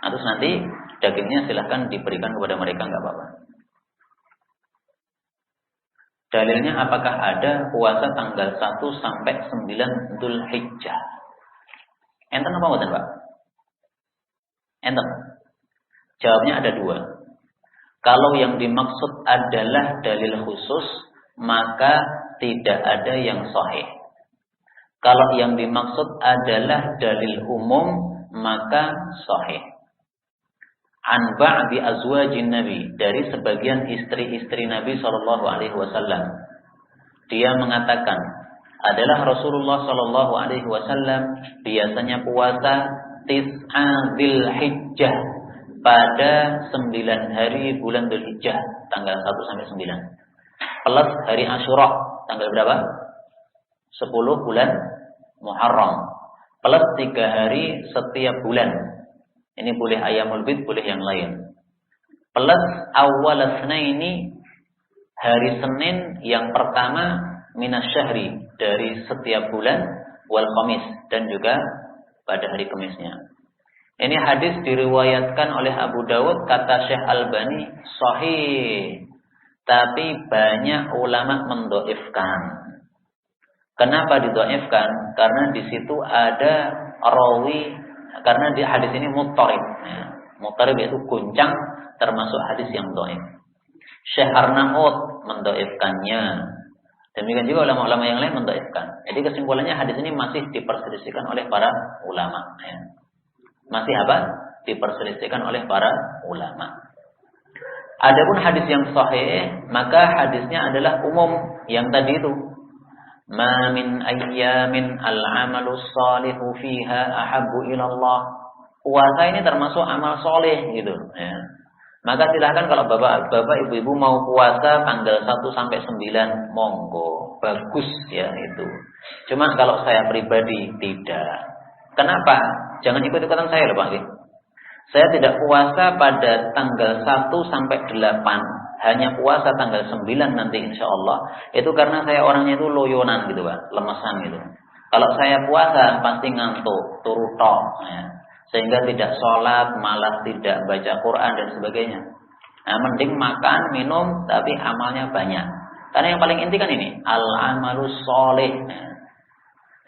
Nah, terus nanti dagingnya silahkan diberikan kepada mereka, enggak apa-apa. Dalilnya apakah ada puasa tanggal 1 sampai 9 Dzulhijjah? Enten apa enggak, Pak? Enten. Jawabnya ada dua. Kalau yang dimaksud adalah dalil khusus, maka tidak ada yang sahih. Kalau yang dimaksud adalah dalil umum, maka sahih. An ba'di azwajin Nabi, dari sebagian istri-istri Nabi SAW. Dia mengatakan, adalah Rasulullah SAW biasanya puasa Tis'a Dzulhijjah pada 9 hari bulan Dzulhijjah tanggal 1 sampai 9. Plus hari Asyura tanggal berapa? 10 bulan Muharram. Plus 3 hari setiap bulan. Ini boleh Ayyamul Bid, boleh yang lain. Plus awal Tsnaini, hari Senin yang pertama minasyahri, dari setiap bulan, wal khamis, dan juga pada hari Kamisnya. Ini hadis diriwayatkan oleh Abu Dawud, kata Syekh Albani sahih, tapi banyak ulama mendhaifkan. Kenapa didhaifkan? Karena di situ ada rawi, karena di hadis ini muttarib. Muttarib itu guncang, termasuk hadis yang dhaif. Syekh Arnaud mendhaifkannya. Demikian juga ulama-ulama yang lain mendhaifkan. Jadi kesimpulannya hadis ini masih diperselisihkan oleh para ulama. Ya. Masih apa? Diperselisihkan oleh para ulama. Adapun hadis yang sahih, maka hadisnya adalah umum yang tadi itu. Ma min ayyamin al-amalu shalihu fiha ahabbu ilallah. Puasa ini termasuk amal soleh gitu. Ya. Maka silahkan kalau bapak ibu-ibu mau puasa tanggal 1 sampai 9, monggo, bagus ya itu. Cuma kalau saya pribadi tidak. Kenapa? Jangan ikut-ikutan saya loh Pak. Saya tidak puasa pada tanggal 1 sampai 8. Hanya puasa tanggal 9 nanti insya Allah. Itu karena saya orangnya itu loyonan gitu Pak, lemesan gitu. Kalau saya puasa pasti ngantuk, turu tok ya. Sehingga tidak sholat, malah tidak baca Quran dan sebagainya. Nah, mending makan, minum, tapi amalnya banyak. Karena yang paling inti kan ini, al-amalus sholih.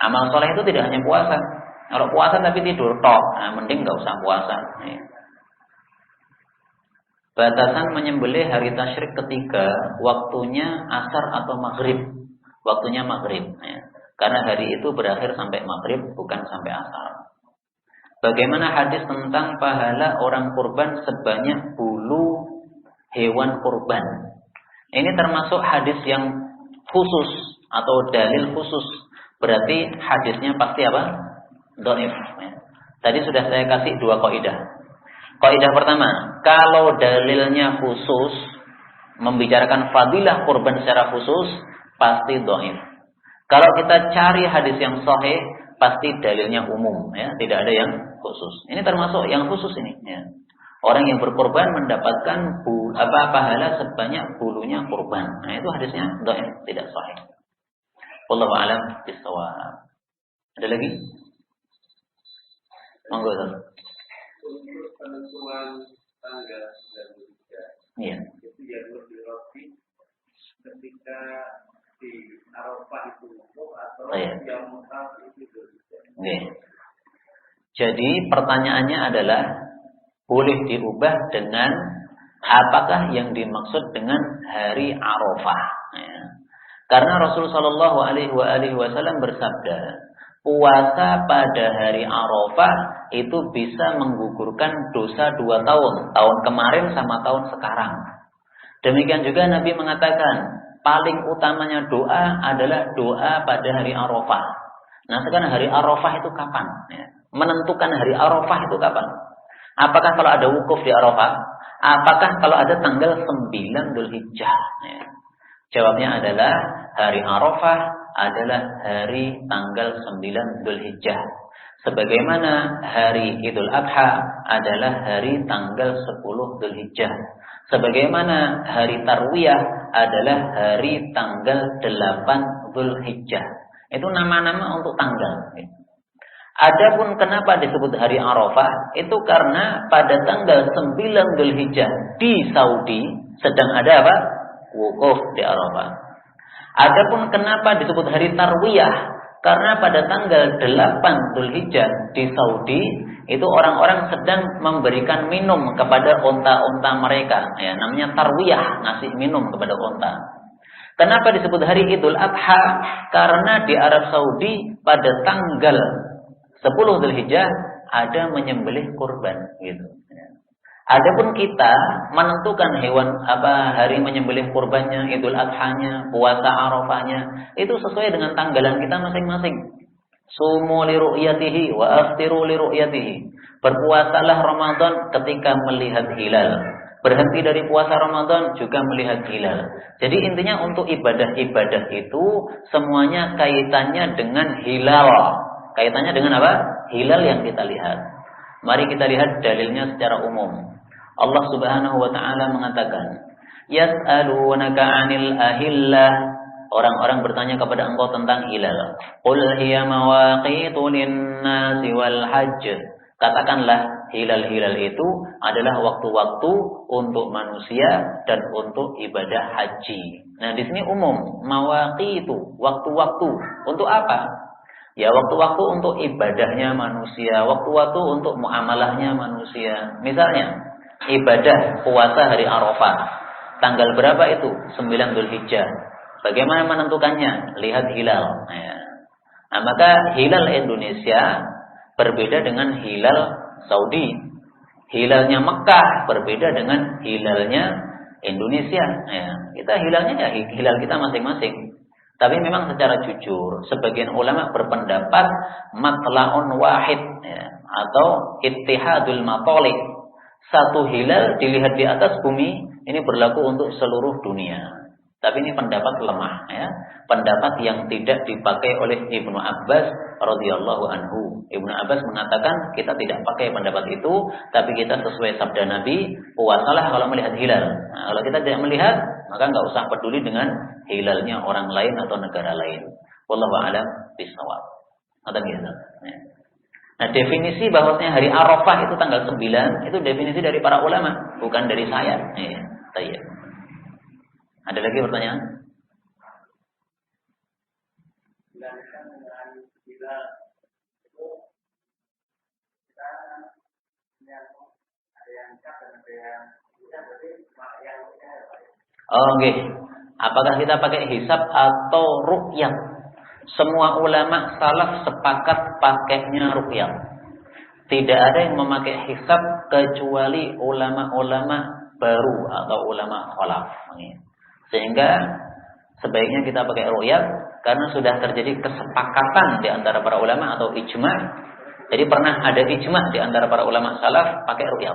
Amal soleh itu tidak hanya puasa. Kalau puasa tapi tidur tok, nah, mending nggak usah puasa. Batasan menyembelih hari tasyrik ketiga, waktunya asar atau maghrib. Waktunya maghrib. Karena hari itu berakhir sampai maghrib, bukan sampai asar. Bagaimana hadis tentang pahala orang kurban sebanyak bulu hewan kurban? Ini termasuk hadis yang khusus atau dalil khusus. Berarti hadisnya pasti apa? Dhaif. Tadi sudah saya kasih 2 kaidah. Kaidah pertama, kalau dalilnya khusus, membicarakan fadilah kurban secara khusus, pasti dhaif. Kalau kita cari hadis yang sahih, pasti dalilnya umum, ya, tidak ada yang khusus. Ini termasuk yang khusus ini. Ya. Orang yang berkorban mendapatkan pahala sebanyak bulunya kurban. Nah itu hadisnya dhaif, tidak sahih. Wallahu a'lam bishawab. Ada lagi? Monggo. Untuk penentuan tanggal 9 Iya. itu ya roti ketika di Arafah itu atau yang mutaf itu. Oke. Jadi pertanyaannya adalah boleh diubah dengan apakah yang dimaksud dengan hari Arafah? Ya. Karena Rasulullah Shallallahu Alaihi Wasallam bersabda, puasa pada hari Arafah itu bisa menggugurkan dosa 2 tahun, tahun kemarin sama tahun sekarang. Demikian juga Nabi mengatakan, paling utamanya doa adalah doa pada hari Arafah. Nah, sekarang hari Arafah itu kapan? Ya. Menentukan hari Arafah itu kapan? Apakah kalau ada wukuf di Arafah? Apakah kalau ada tanggal 9 Dzulhijjah? Ya. Jawabnya adalah hari Arafah adalah hari tanggal 9 Dzulhijjah. Sebagaimana hari Idul Adha adalah hari tanggal 10 Dzulhijjah. Sebagaimana hari Tarwiyah adalah hari tanggal 8 Dzulhijjah. Itu nama-nama untuk tanggal. Adapun kenapa disebut hari Arafah, itu karena pada tanggal 9 Dzulhijjah di Saudi sedang ada apa? Wukuf di Arafah. Adapun kenapa disebut hari Tarwiyah, karena pada tanggal 8 Dzulhijjah di Saudi itu orang-orang sedang memberikan minum kepada onta-onta mereka. Ya, namanya Tarwiyah, ngasih minum kepada onta. Kenapa disebut hari Idul Adha? Karena di Arab Saudi pada tanggal 10 Dzulhijjah ada menyembelih kurban gitu. Adapun kita menentukan hewan hari menyembelih kurbannya, Idul Adhanya, puasa Arafahnya itu sesuai dengan tanggalan kita masing-masing. Sumu li ru'yatihi wa aftiru li ru'yatihi. Berpuasalah Ramadan ketika melihat hilal. Berhenti dari puasa Ramadan juga melihat hilal. Jadi intinya untuk ibadah-ibadah itu semuanya kaitannya dengan hilal. Kaitannya dengan apa? Hilal yang kita lihat. Mari kita lihat dalilnya secara umum. Allah Subhanahu wa taala mengatakan, "Yas'alunaka 'anil ahillah." Orang-orang bertanya kepada engkau tentang hilal. "Qul hiya mawaqitu lin-nasi wal hajj." Katakanlah, hilal-hilal itu adalah waktu-waktu untuk manusia dan untuk ibadah haji. Nah, di sini umum, mawaqitu, waktu-waktu. Untuk apa? Ya, waktu-waktu untuk ibadahnya manusia, waktu-waktu untuk muamalahnya manusia. Misalnya, ibadah puasa hari Arafah. Tanggal berapa itu? 9 Dzulhijjah. Bagaimana menentukannya? Lihat hilal. Nah, maka hilal Indonesia berbeda dengan hilal Saudi. Hilalnya Mekah berbeda dengan hilalnya Indonesia. Kita hilalnya ya hilal kita masing-masing. Tapi memang secara jujur, sebagian ulama berpendapat matla'un wahid atau ittihadul matoli. Satu hilal dilihat di atas bumi, ini berlaku untuk seluruh dunia. Tapi ini pendapat lemah, pendapat yang tidak dipakai oleh Ibnu Abbas radhiyallahu anhu. Ibnu Abbas mengatakan kita tidak pakai pendapat itu, tapi kita sesuai sabda Nabi, puasalah kalau melihat hilal. Nah, kalau kita tidak melihat, maka nggak usah peduli dengan hilalnya orang lain atau negara lain. Wallahu a'lam bishawab. Atau gitu. Nah, definisi bahwasanya hari Arafah itu tanggal 9 itu definisi dari para ulama, bukan dari saya. Iya. Ada lagi pertanyaan? Oke. Apakah kita pakai hisab atau ruqyah? Semua ulama salaf sepakat pakainya ruqyah. Tidak ada yang memakai hisab kecuali ulama-ulama baru atau ulama khalaf. Sehingga sebaiknya kita pakai ruqyah karena sudah terjadi kesepakatan di antara para ulama atau ijma'. Jadi pernah ada ijma' di antara para ulama salaf pakai ruqyah.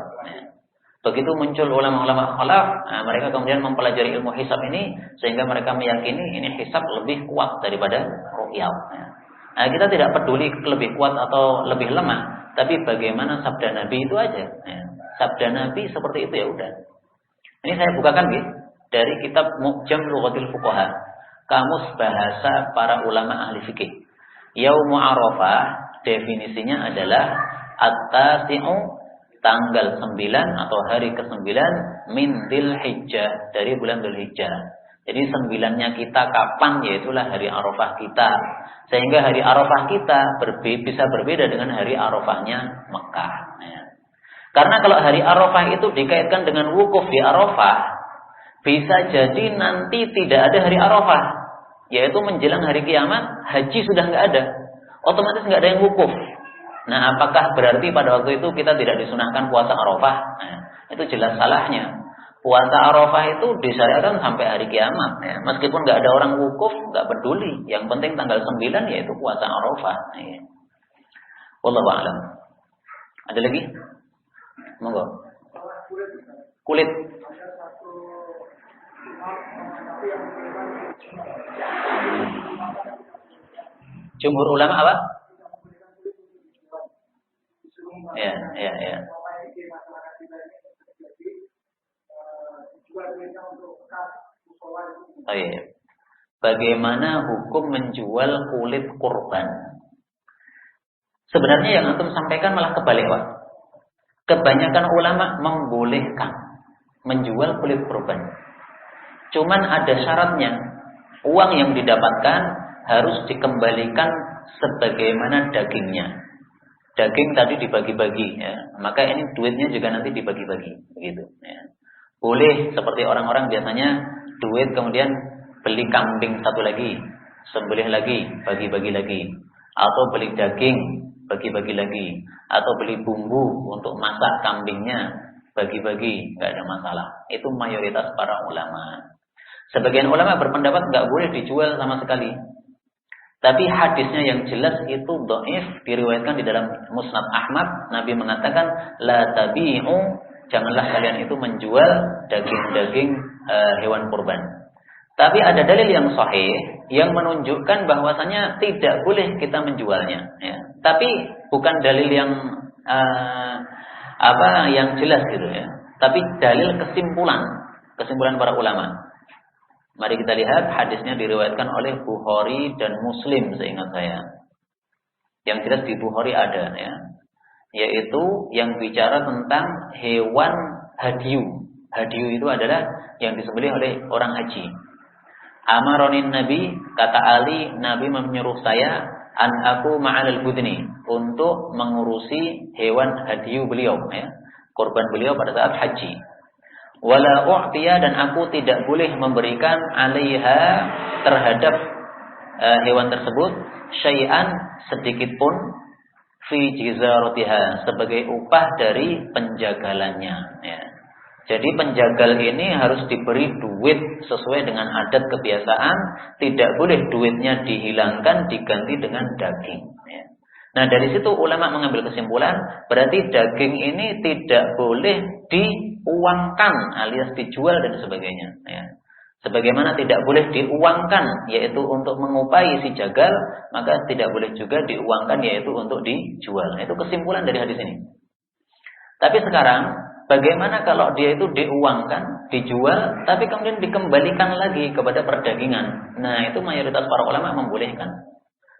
Begitu muncul ulama-ulama khalaf, mereka kemudian mempelajari ilmu hisab ini sehingga mereka meyakini ini hisab lebih kuat daripada ruqyah. Nah, kita tidak peduli lebih kuat atau lebih lemah, tapi bagaimana sabda Nabi itu aja. Sabda Nabi seperti itu ya udah. Ini saya bukakan dari kitab Mu'jam Lughatil Fuqaha, kamus bahasa para ulama ahli fikih. Yaumu Arafah definisinya adalah at-tasi'u, tanggal 9 atau hari ke-9 min Dzulhijjah, dari bulan Dzulhijjah. Jadi 9-nya kita kapan? Yaitulah hari Arafah kita. Sehingga hari Arafah kita bisa berbeda dengan hari Arafahnya Mekah. Karena kalau hari Arafah itu dikaitkan dengan wukuf di Arafah, bisa jadi nanti tidak ada hari Arafah, yaitu menjelang hari kiamat, haji sudah nggak ada, otomatis nggak ada yang wukuf. Nah, apakah berarti pada waktu itu kita tidak disunahkan puasa Arafah? Nah, itu jelas salahnya. Puasa Arafah itu disyariatkan sampai hari kiamat ya. Meskipun nggak ada orang wukuf, nggak peduli. Yang penting tanggal 9 yaitu puasa Arafah. Ya. Wallahu a'lam. Ada lagi? Monggo. Kulit. Jumhur ulama apa? Ya. Oh iya. Bagaimana hukum menjual kulit kurban? Sebenarnya yang antum sampaikan malah kebalik, Pak. Kebanyakan ulama membolehkan menjual kulit kurban. Cuman ada syaratnya. Uang yang didapatkan harus dikembalikan sebagaimana dagingnya. Daging tadi dibagi-bagi ya. Maka ini duitnya juga nanti dibagi-bagi begitu ya. Boleh seperti orang-orang biasanya duit kemudian beli kambing satu lagi, sembelih lagi, bagi-bagi lagi, atau beli daging, bagi-bagi lagi, atau beli bumbu untuk masak kambingnya, bagi-bagi, nggak ada masalah. Itu mayoritas para ulama. Sebagian ulama berpendapat nggak boleh dijual sama sekali. Tapi hadisnya yang jelas itu dhaif, diriwayatkan di dalam Musnad Ahmad. Nabi mengatakan la tabi'u, janganlah kalian itu menjual daging-daging hewan kurban. Tapi ada dalil yang sahih yang menunjukkan bahwasanya tidak boleh kita menjualnya. Ya. Tapi bukan dalil yang yang jelas gitu ya. Tapi dalil kesimpulan para ulama. Mari kita lihat hadisnya diriwayatkan oleh Bukhari dan Muslim seingat saya. Yang jelas di Bukhari ada ya. Yaitu yang bicara tentang hewan hadyu. Hadyu itu adalah yang disembelih oleh orang haji. Amaronin Nabi, kata Ali, Nabi menyuruh saya an aku ma'al budni untuk mengurusi hewan hadyu beliau ya. Kurban beliau pada saat haji. Wala u'tiya, dan aku tidak boleh memberikan alaiha terhadap hewan tersebut syai'an sedikit pun fi jizaratiha sebagai upah dari penjagalannya ya. Jadi penjagal ini harus diberi duit sesuai dengan adat kebiasaan, tidak boleh duitnya dihilangkan diganti dengan daging ya. Nah dari situ ulama mengambil kesimpulan berarti daging ini tidak boleh diuangkan alias dijual dan sebagainya ya. Sebagaimana tidak boleh diuangkan yaitu untuk mengupayi si jagal, maka tidak boleh juga diuangkan yaitu untuk dijual. Itu kesimpulan dari hadis ini. Tapi sekarang bagaimana kalau dia itu diuangkan, dijual, tapi kemudian dikembalikan lagi kepada perdagingan? Nah itu mayoritas para ulama membolehkan.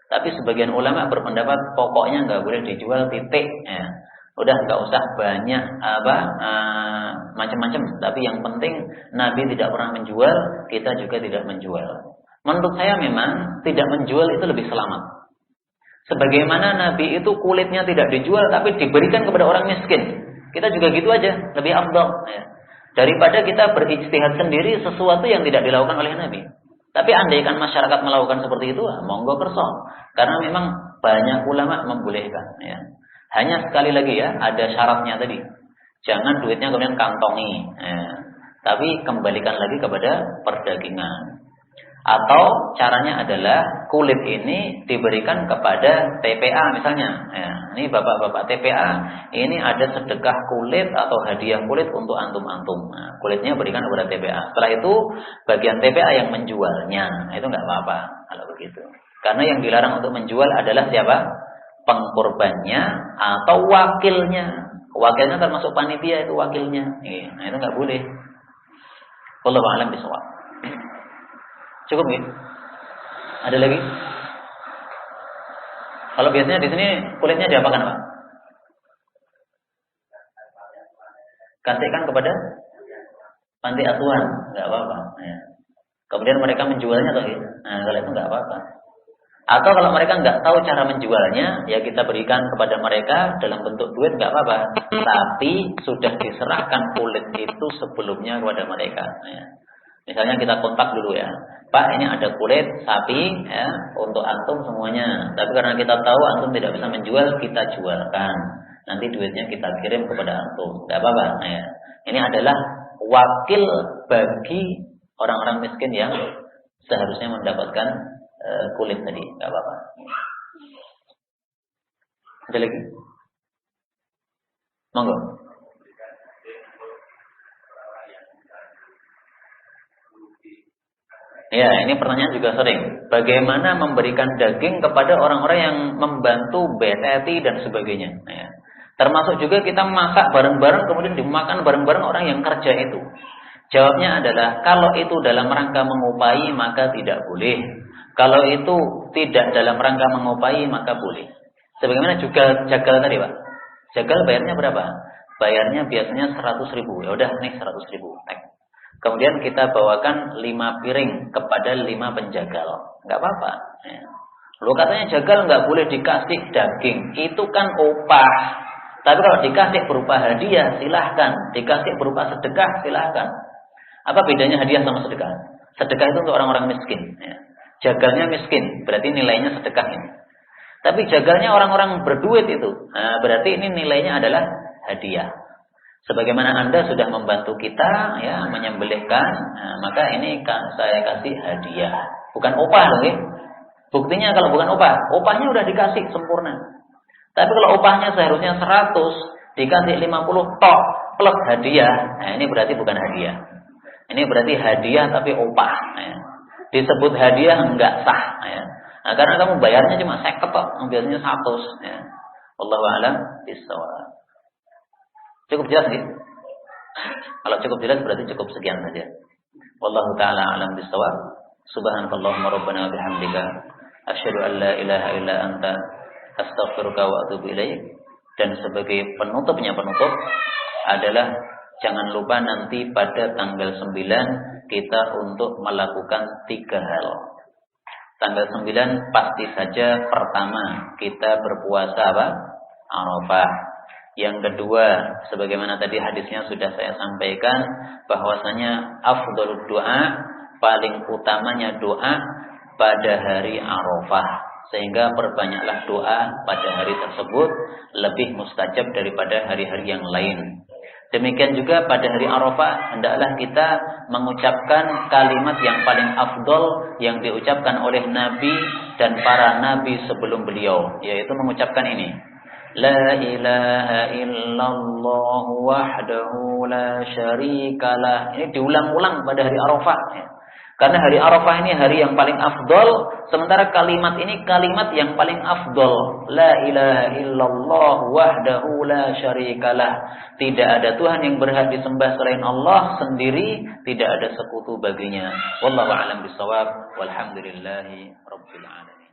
Tapi sebagian ulama berpendapat pokoknya nggak boleh dijual titik ya. Udah nggak usah banyak macam-macam. Tapi yang penting Nabi tidak pernah menjual, kita juga tidak menjual. Menurut saya memang tidak menjual itu lebih selamat. Sebagaimana Nabi itu kulitnya tidak dijual tapi diberikan kepada orang miskin, kita juga gitu aja, lebih afdal ya. Daripada kita berijtihad sendiri sesuatu yang tidak dilakukan oleh Nabi. Tapi andaikan masyarakat melakukan seperti itu, monggo kerso. Karena memang banyak ulama membolehkan ya. Hanya sekali lagi ya, ada syaratnya tadi. Jangan duitnya kemudian kantongi ya. Tapi kembalikan lagi kepada perdagingan. Atau caranya adalah kulit ini diberikan kepada TPA misalnya ya. Ini bapak-bapak TPA, ini ada sedekah kulit atau hadiah kulit untuk antum-antum. Nah, kulitnya berikan kepada TPA. Setelah itu bagian TPA yang menjualnya. Nah, itu nggak apa-apa kalau begitu. Karena yang dilarang untuk menjual adalah siapa? Pengkorbannya atau wakilnya. Wakilnya termasuk panitia itu wakilnya. Nah, itu nggak boleh. Wallahu a'lam bishawab. Cukup gitu? Ada lagi? Kalau biasanya di sini kulitnya diapakan, Pak? Kasihkan kepada panti asuhan, nggak apa-apa. Ya. Kemudian mereka menjualnya atau gitu? Nah, kalau itu nggak apa-apa. Atau kalau mereka nggak tahu cara menjualnya, ya kita berikan kepada mereka dalam bentuk duit, nggak apa-apa. Tapi sudah diserahkan kulit itu sebelumnya kepada mereka. Ya. Misalnya kita kontak dulu ya, Pak ini ada kulit sapi ya untuk antum semuanya. Tapi karena kita tahu antum tidak bisa menjual, kita jualkan. Nanti duitnya kita kirim kepada antum. Tidak apa-apa. Nah, ya. Ini adalah wakil bagi orang-orang miskin yang seharusnya mendapatkan kulit tadi, nggak apa-apa. Ada lagi? Monggo. Ya, ini pertanyaan juga sering. Bagaimana memberikan daging kepada orang-orang yang membantu BTT dan sebagainya? Ya. Termasuk juga kita masak bareng-bareng kemudian dimakan bareng-bareng orang yang kerja itu. Jawabnya adalah kalau itu dalam rangka mengupayi maka tidak boleh. Kalau itu tidak dalam rangka mengupayi maka boleh. Sebagaimana juga jagal tadi, Pak. Jagal bayarnya berapa? Bayarnya biasanya 100.000. Ya udah nih 100.000. Kemudian kita bawakan 5 piring kepada 5 penjagal. Enggak apa-apa. Ya. Lu katanya jagal enggak boleh dikasih daging. Itu kan upah. Tapi kalau dikasih berupa hadiah silahkan. Dikasih berupa sedekah silahkan. Apa bedanya hadiah sama sedekah? Sedekah itu untuk orang-orang miskin. Ya. Jagalnya miskin. Berarti nilainya sedekah ini. Tapi jagalnya orang-orang berduit itu. Nah, berarti ini nilainya adalah hadiah. Sebagaimana Anda sudah membantu kita ya menyembelihkan, nah, maka ini saya kasih hadiah, bukan upah loh ya. Buktinya kalau bukan upah, upahnya udah dikasih sempurna. Tapi kalau upahnya seharusnya 100, dikasih 50 tok plus hadiah, nah ini berarti bukan hadiah. Ini berarti hadiah tapi upah. Ya. Disebut hadiah enggak sah. Ya. Nah, karena kamu bayarnya cuma 50 tok, biasanya 100. Ya. Wallahu a'lam bishawab. Cukup jelas nih? Kalau cukup jelas berarti cukup sekian saja. Wallahu ta'ala a'lam bishawab. Subhanakallahumma rabbana wa bihamdika asyhadu an la ilaha illa anta astaghfiruka wa atubu ilaik. Dan sebagai penutup adalah jangan lupa nanti pada tanggal 9 kita untuk melakukan 3 hal. Tanggal 9 pasti saja pertama kita berpuasa apa? Arafah. Yang kedua, sebagaimana tadi hadisnya sudah saya sampaikan, bahwasanya afdhalud doa, paling utamanya doa pada hari Arafah. Sehingga perbanyaklah doa pada hari tersebut, lebih mustajab daripada hari-hari yang lain. Demikian juga pada hari Arafah, hendaklah kita mengucapkan kalimat yang paling afdol yang diucapkan oleh Nabi dan para Nabi sebelum beliau, yaitu mengucapkan ini. La ilaha illallah wahdahu la syarikalah. Ini diulang-ulang pada hari Arafah ya. Karena hari Arafah ini hari yang paling afdol, sementara kalimat ini kalimat yang paling afdol. La ilaha illallah wahdahu la syarikalah. Tidak ada Tuhan yang berhak disembah selain Allah sendiri, tidak ada sekutu baginya. Wallahu a'lam bishawab. Walhamdulillahi rabbil alamin.